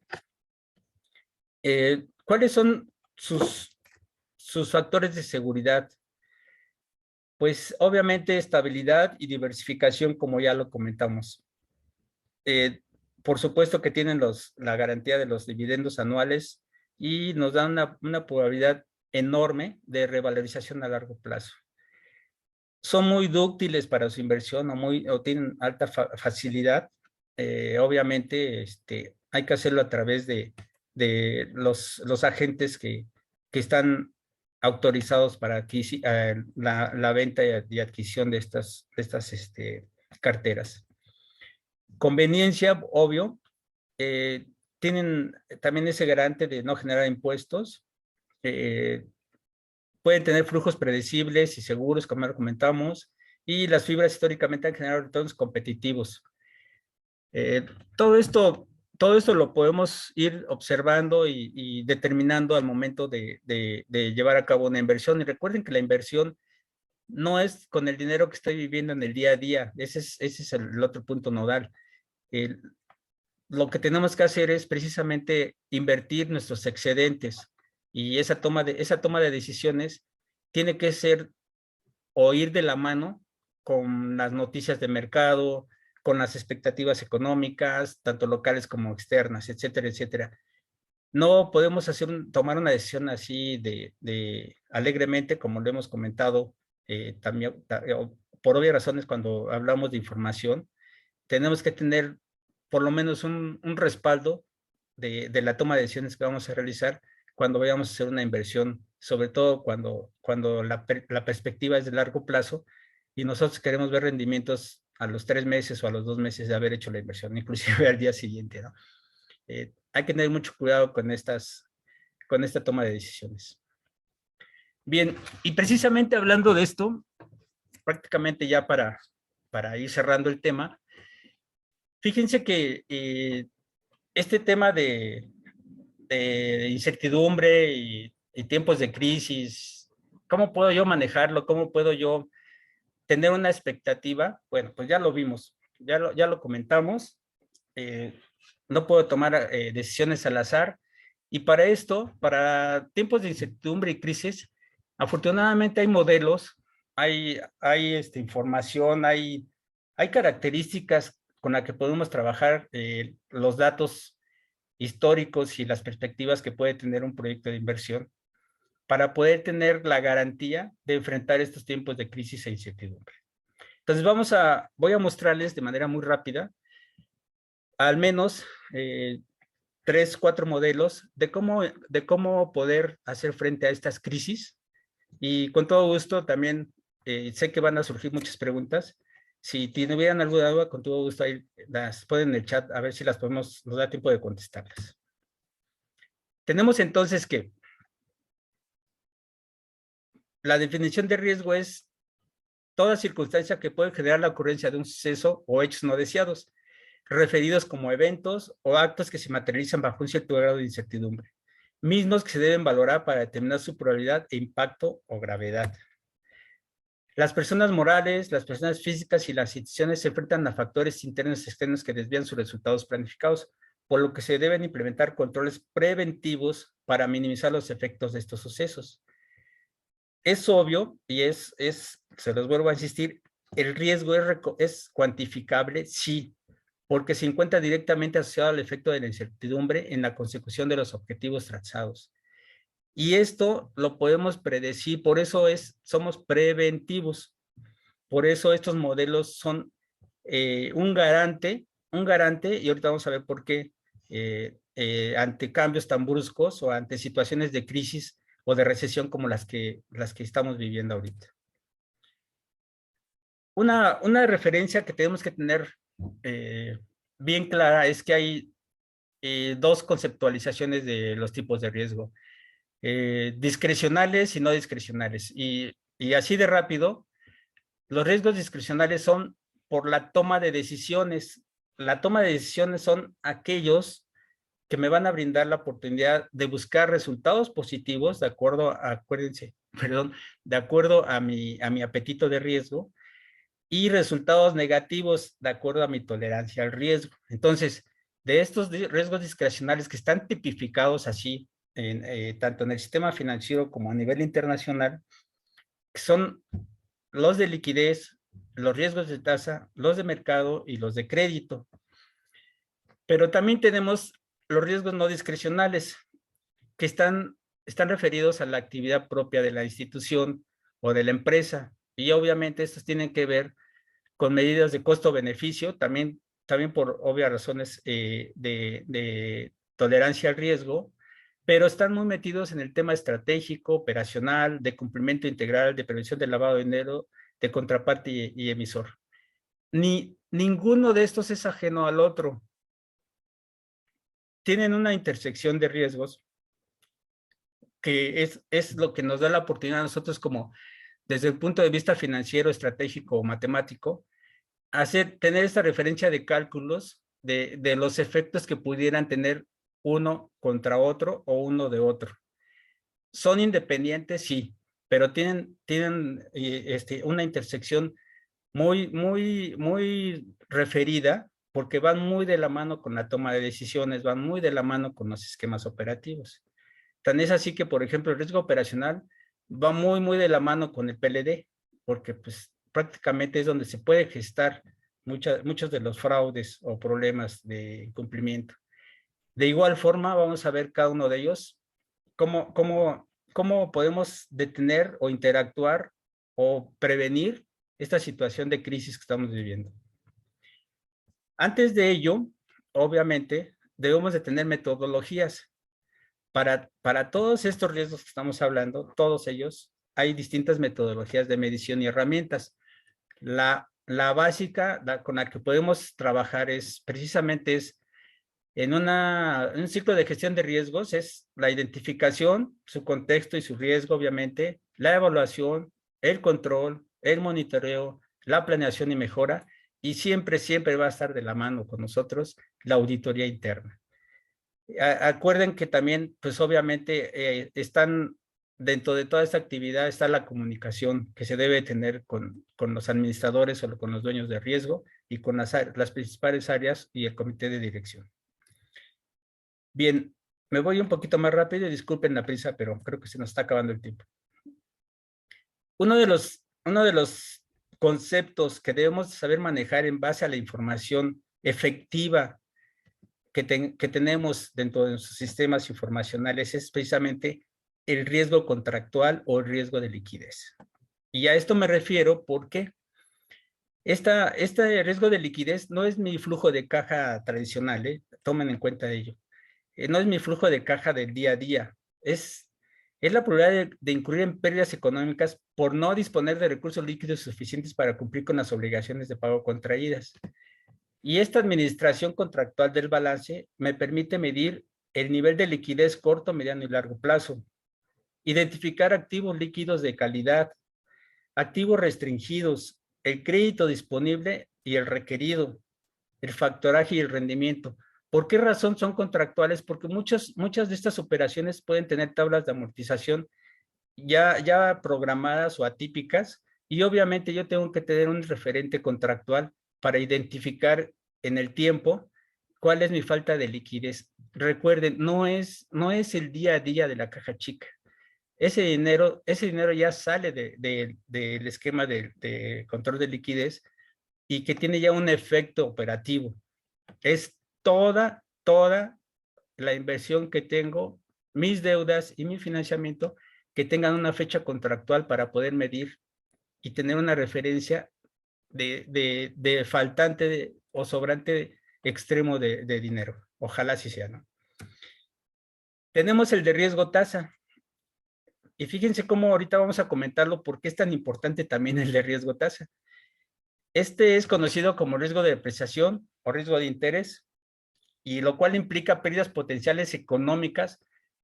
¿Cuáles son sus factores de seguridad? Pues obviamente estabilidad y diversificación, como ya lo comentamos. Por supuesto que tienen la garantía de los dividendos anuales y nos dan una probabilidad enorme de revalorización a largo plazo. Son muy dúctiles para su inversión o tienen alta facilidad. Obviamente hay que hacerlo a través de los agentes que están autorizados para la venta y adquisición de estas carteras. Conveniencia, obvio. Tienen también ese garante de no generar impuestos. Pueden tener flujos predecibles y seguros, como ya comentamos, y las fibras históricamente han generado retornos competitivos. Todo esto lo podemos ir observando y determinando al momento de llevar a cabo una inversión. Y recuerden que la inversión no es con el dinero que estoy viviendo en el día a día. Ese es el otro punto nodal. Lo que tenemos que hacer es precisamente invertir nuestros excedentes, y esa toma de decisiones tiene que ser o ir de la mano con las noticias de mercado, con las expectativas económicas, tanto locales como externas, etcétera, etcétera. No podemos tomar una decisión así alegremente, como lo hemos comentado también, por obvias razones. Cuando hablamos de información, tenemos que tener por lo menos un respaldo de la toma de decisiones que vamos a realizar cuando vayamos a hacer una inversión, sobre todo cuando la perspectiva es de largo plazo y nosotros queremos ver rendimientos a los 3 meses o a los 2 meses de haber hecho la inversión, inclusive al día siguiente, ¿no? Hay que tener mucho cuidado con esta toma de decisiones. Bien, y precisamente hablando de esto, prácticamente ya para ir cerrando el tema, fíjense que este tema de incertidumbre y tiempos de crisis, ¿cómo puedo yo manejarlo? ¿Cómo puedo yo tener una expectativa? Bueno, pues ya lo vimos, ya lo comentamos. No puedo tomar decisiones al azar. Y para esto, para tiempos de incertidumbre y crisis, afortunadamente hay modelos, hay información, hay características con las que podemos trabajar los datos históricos y las perspectivas que puede tener un proyecto de inversión para poder tener la garantía de enfrentar estos tiempos de crisis e incertidumbre. Entonces voy a mostrarles de manera muy rápida al menos 3, 4 modelos de cómo poder hacer frente a estas crisis, y con todo gusto también sé que van a surgir muchas preguntas. Si tuvieran alguna duda, con todo gusto ahí las ponen en el chat, a ver si nos da tiempo de contestarlas. Tenemos entonces que la definición de riesgo es toda circunstancia que puede generar la ocurrencia de un suceso o hechos no deseados, referidos como eventos o actos que se materializan bajo un cierto grado de incertidumbre, mismos que se deben valorar para determinar su probabilidad e impacto o gravedad. Las personas morales, las personas físicas y las instituciones se enfrentan a factores internos y externos que desvían sus resultados planificados, por lo que se deben implementar controles preventivos para minimizar los efectos de estos sucesos. Es obvio, y se los vuelvo a insistir, el riesgo es cuantificable, sí, porque se encuentra directamente asociado al efecto de la incertidumbre en la consecución de los objetivos trazados. Y esto lo podemos predecir, por eso somos preventivos. Por eso estos modelos son un garante, y ahorita vamos a ver por qué, ante cambios tan bruscos o ante situaciones de crisis o de recesión como las que estamos viviendo ahorita. Una referencia que tenemos que tener bien clara es que hay dos conceptualizaciones de los tipos de riesgo, discrecionales y no discrecionales. Y así de rápido, los riesgos discrecionales son por la toma de decisiones. La toma de decisiones son aquellos que me van a brindar la oportunidad de buscar resultados positivos de acuerdo, acuérdense, perdón, de acuerdo a mi apetito de riesgo, y resultados negativos de acuerdo a mi tolerancia al riesgo. Entonces, de estos riesgos discrecionales que están tipificados así, tanto en el sistema financiero como a nivel internacional, que son los de liquidez, los riesgos de tasa, los de mercado y los de crédito. Pero también tenemos los riesgos no discrecionales, que están referidos a la actividad propia de la institución o de la empresa. Y obviamente estos tienen que ver con medidas de costo-beneficio, también por obvias razones de tolerancia al riesgo, pero están muy metidos en el tema estratégico, operacional, de cumplimiento integral, de prevención del lavado de dinero, de contraparte y emisor. Ninguno de estos es ajeno al otro. Tienen una intersección de riesgos que es lo que nos da la oportunidad a nosotros como desde el punto de vista financiero, estratégico o matemático, tener esta referencia de cálculos de los efectos que pudieran tener uno contra otro o uno de otro. Son independientes, sí, pero tienen una intersección muy referida, porque van muy de la mano con la toma de decisiones, van muy de la mano con los esquemas operativos. Tan es así que, por ejemplo, el riesgo operacional va muy de la mano con el PLD, porque pues prácticamente es donde se puede gestar muchos de los fraudes o problemas de incumplimiento. De igual forma, vamos a ver cada uno de ellos, cómo podemos detener o interactuar o prevenir esta situación de crisis que estamos viviendo. Antes de ello, obviamente, debemos de tener metodologías. Para todos estos riesgos que estamos hablando, todos ellos, hay distintas metodologías de medición y herramientas. La básica con la que podemos trabajar precisamente en un ciclo de gestión de riesgos, es la identificación, su contexto y su riesgo, obviamente, la evaluación, el control, el monitoreo, la planeación y mejora, y siempre va a estar de la mano con nosotros la auditoría interna. Acuerden que también, pues obviamente, están dentro de toda esta actividad, está la comunicación que se debe tener con los administradores o con los dueños de riesgo y con las principales áreas y el comité de dirección. Bien, me voy un poquito más rápido, disculpen la prisa, pero creo que se nos está acabando el tiempo. Uno de los conceptos que debemos saber manejar en base a la información efectiva que tenemos dentro de nuestros sistemas informacionales es precisamente el riesgo contractual o el riesgo de liquidez. Y a esto me refiero porque este riesgo de liquidez no es mi flujo de caja tradicional, tomen en cuenta ello. No es mi flujo de caja del día a día, es es la probabilidad de incurrir en pérdidas económicas por no disponer de recursos líquidos suficientes para cumplir con las obligaciones de pago contraídas. Y esta administración contractual del balance me permite medir el nivel de liquidez corto, mediano y largo plazo, identificar activos líquidos de calidad, activos restringidos, el crédito disponible y el requerido, el factoraje y el rendimiento. ¿Por qué razón son contractuales? Porque muchas de estas operaciones pueden tener tablas de amortización ya programadas o atípicas, y obviamente yo tengo que tener un referente contractual para identificar en el tiempo cuál es mi falta de liquidez. Recuerden, no es el día a día de la caja chica. Ese dinero ya sale del esquema de control de liquidez y que tiene ya un efecto operativo. Es toda la inversión que tengo, mis deudas y mi financiamiento, que tengan una fecha contractual para poder medir y tener una referencia de faltante o sobrante extremo de dinero. Ojalá así sea, ¿no? Tenemos el de riesgo tasa. Y fíjense cómo ahorita vamos a comentarlo, por qué es tan importante también el de riesgo tasa. Este es conocido como riesgo de depreciación o riesgo de interés, y lo cual implica pérdidas potenciales económicas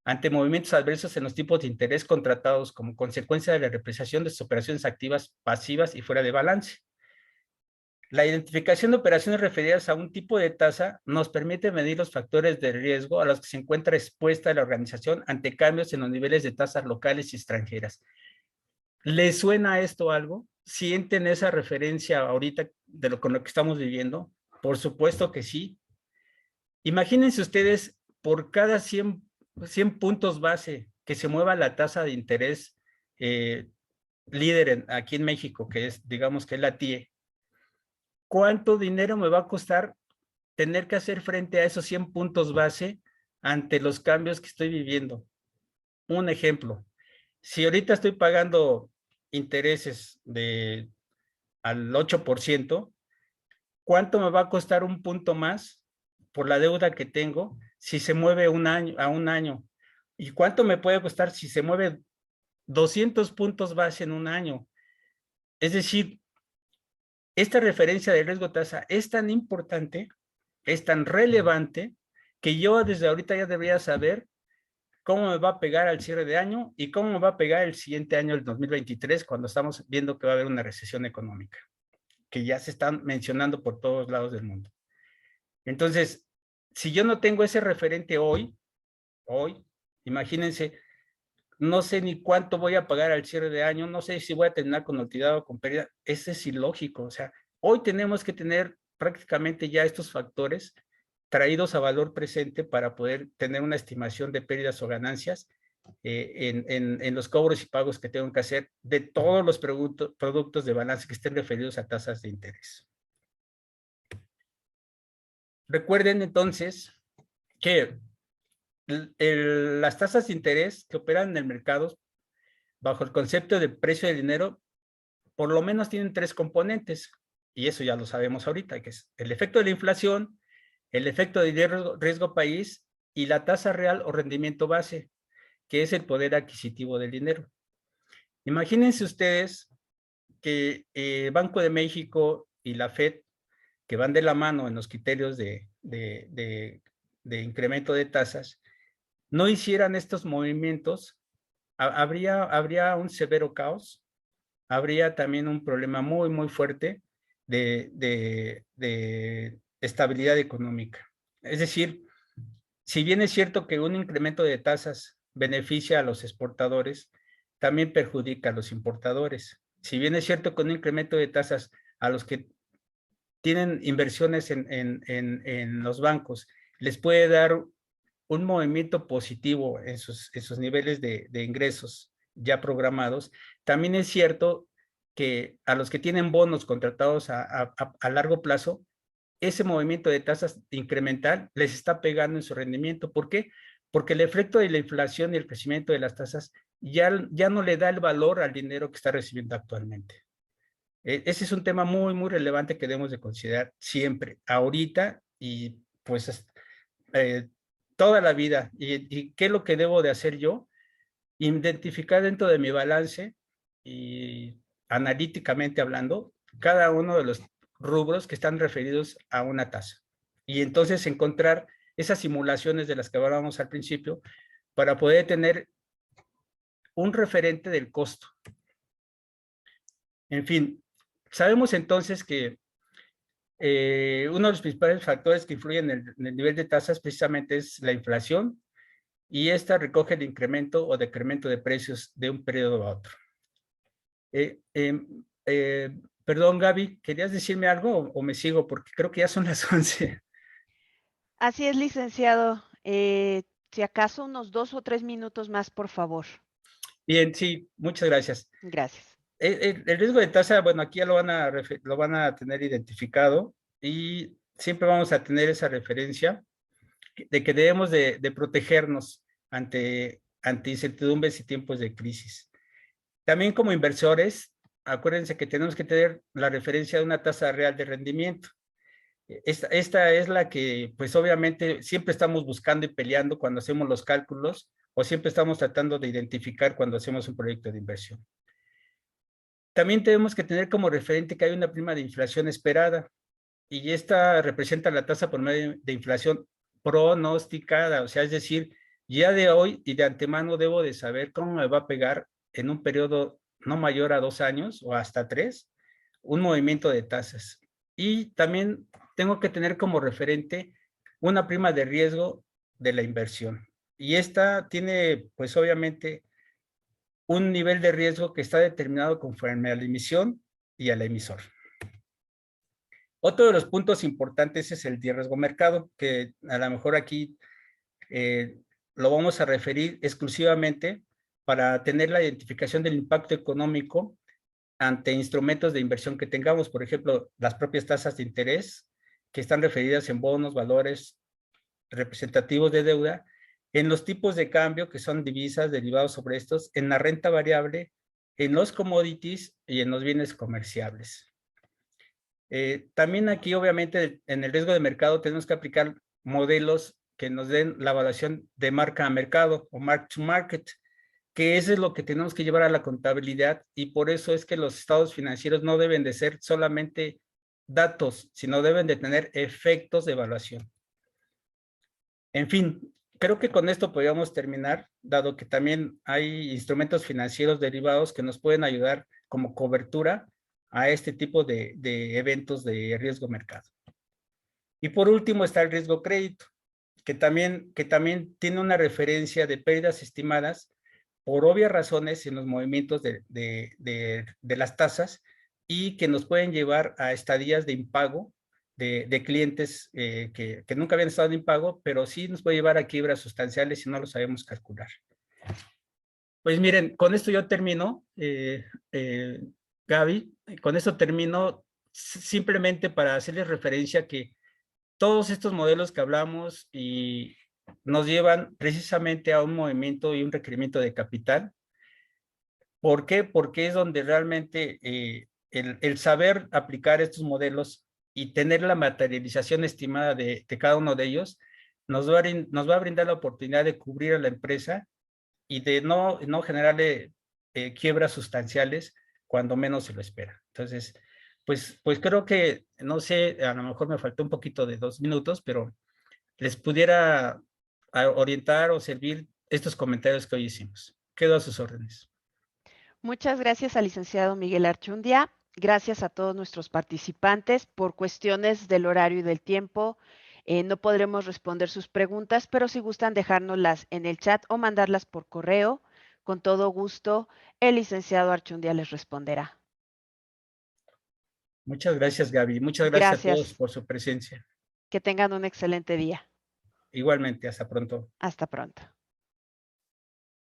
ante movimientos adversos en los tipos de interés contratados como consecuencia de la depreciación de sus operaciones activas, pasivas y fuera de balance. La identificación de operaciones referidas a un tipo de tasa nos permite medir los factores de riesgo a los que se encuentra expuesta la organización ante cambios en los niveles de tasas locales y extranjeras. ¿Les suena esto algo? ¿Sienten esa referencia ahorita con lo que estamos viviendo? Por supuesto que sí. Imagínense ustedes, por cada 100 puntos base que se mueva la tasa de interés líder aquí en México, que es, digamos que es la TIE, ¿cuánto dinero me va a costar tener que hacer frente a esos 100 puntos base ante los cambios que estoy viviendo? Un ejemplo, si ahorita estoy pagando intereses al 8%, ¿cuánto me va a costar un punto más por la deuda que tengo si se mueve a un año? ¿Y cuánto me puede costar si se mueve 200 puntos base en un año? Es decir, esta referencia de riesgo tasa es tan importante, es tan relevante, que yo desde ahorita ya debería saber cómo me va a pegar al cierre de año y cómo me va a pegar el siguiente año, el 2023, cuando estamos viendo que va a haber una recesión económica, que ya se están mencionando por todos lados del mundo. Entonces, si yo no tengo ese referente hoy, imagínense, no sé ni cuánto voy a pagar al cierre de año, no sé si voy a terminar con utilidad o con pérdida. Eso es ilógico. O sea, hoy tenemos que tener prácticamente ya estos factores traídos a valor presente para poder tener una estimación de pérdidas o ganancias en los cobros y pagos que tengo que hacer de todos los productos de balance que estén referidos a tasas de interés. Recuerden entonces que las tasas de interés que operan en el mercado bajo el concepto de precio del dinero, por lo menos tienen tres componentes, y eso ya lo sabemos ahorita, que es el efecto de la inflación, el efecto de riesgo país y la tasa real o rendimiento base, que es el poder adquisitivo del dinero. Imagínense ustedes que Banco de México y la FED, que van de la mano en los criterios de incremento de tasas, no hicieran estos movimientos, habría un severo caos, habría también un problema muy fuerte de estabilidad económica. Es decir, si bien es cierto que un incremento de tasas beneficia a los exportadores, también perjudica a los importadores. Si bien es cierto que un incremento de tasas a los que tienen inversiones en los bancos les puede dar un movimiento positivo en sus niveles de ingresos ya programados, también es cierto que a los que tienen bonos contratados a largo plazo, ese movimiento de tasas incremental les está pegando en su rendimiento. ¿Por qué? Porque el efecto de la inflación y el crecimiento de las tasas ya no le da el valor al dinero que está recibiendo actualmente. Ese es un tema muy relevante que debemos de considerar siempre, ahorita y pues toda la vida. ¿Y qué es lo que debo de hacer yo? identificar dentro de mi balance y analíticamente hablando, cada uno de los rubros que están referidos a una tasa. Y entonces encontrar esas simulaciones de las que hablábamos al principio para poder tener un referente del costo. En fin, sabemos entonces que uno de los principales factores que influyen en el nivel de tasas precisamente es la inflación, y esta recoge el incremento o decremento de precios de un periodo a otro. Perdón, Gaby, ¿querías decirme algo o me sigo? Porque creo que ya son las 11. Así es, licenciado. Si acaso unos 2 o 3 minutos más, por favor. Bien, sí, muchas gracias. Gracias. El riesgo de tasa, bueno, aquí ya lo van a tener identificado y siempre vamos a tener esa referencia de que debemos de protegernos ante incertidumbres y tiempos de crisis. También como inversores, acuérdense que tenemos que tener la referencia de una tasa real de rendimiento. Esta es la que, pues obviamente, siempre estamos buscando y peleando cuando hacemos los cálculos o siempre estamos tratando de identificar cuando hacemos un proyecto de inversión. También tenemos que tener como referente que hay una prima de inflación esperada y esta representa la tasa promedio de inflación pronosticada, o sea, es decir, ya de hoy y de antemano debo de saber cómo me va a pegar en un periodo no mayor a 2 años o hasta 3, un movimiento de tasas. Y también tengo que tener como referente una prima de riesgo de la inversión. Y esta tiene, pues obviamente, un nivel de riesgo que está determinado conforme a la emisión y al emisor. Otro de los puntos importantes es el riesgo mercado, que a lo mejor aquí lo vamos a referir exclusivamente para tener la identificación del impacto económico ante instrumentos de inversión que tengamos, por ejemplo, las propias tasas de interés que están referidas en bonos, valores representativos de deuda, en los tipos de cambio que son divisas, derivados sobre estos, en la renta variable, en los commodities y en los bienes comerciables. También aquí, obviamente, en el riesgo de mercado tenemos que aplicar modelos que nos den la evaluación de marca a mercado o mark to market, que eso es lo que tenemos que llevar a la contabilidad y por eso es que los estados financieros no deben de ser solamente datos, sino deben de tener efectos de evaluación. En fin, creo que con esto podríamos terminar, dado que también hay instrumentos financieros derivados que nos pueden ayudar como cobertura a este tipo de eventos de riesgo mercado. Y por último está el riesgo crédito, que también tiene una referencia de pérdidas estimadas por obvias razones en los movimientos de las tasas y que nos pueden llevar a estadías de impago de clientes que nunca habían estado en impago, pero sí nos puede llevar a quiebras sustanciales si no lo sabemos calcular. Pues miren, con esto yo termino, Gaby, con esto termino simplemente para hacerles referencia que todos estos modelos que hablamos y nos llevan precisamente a un movimiento y un requerimiento de capital. ¿Por qué? Porque es donde realmente el saber aplicar estos modelos y tener la materialización estimada de cada uno de ellos nos va a brindar la oportunidad de cubrir a la empresa y de no generarle quiebras sustanciales cuando menos se lo espera. Entonces, pues creo que, no sé, a lo mejor me faltó un poquito de 2 minutos, pero les pudiera orientar o servir estos comentarios que hoy hicimos. Quedo a sus órdenes. Muchas gracias al licenciado Miguel Archundia. Gracias a todos nuestros participantes. Por cuestiones del horario y del tiempo, no podremos responder sus preguntas, pero si gustan dejárnoslas en el chat o mandarlas por correo, con todo gusto, el licenciado Archundia les responderá. Muchas gracias, Gaby. Muchas gracias a todos Gracias. por su presencia. Que tengan un excelente día. Igualmente, hasta pronto. Hasta pronto.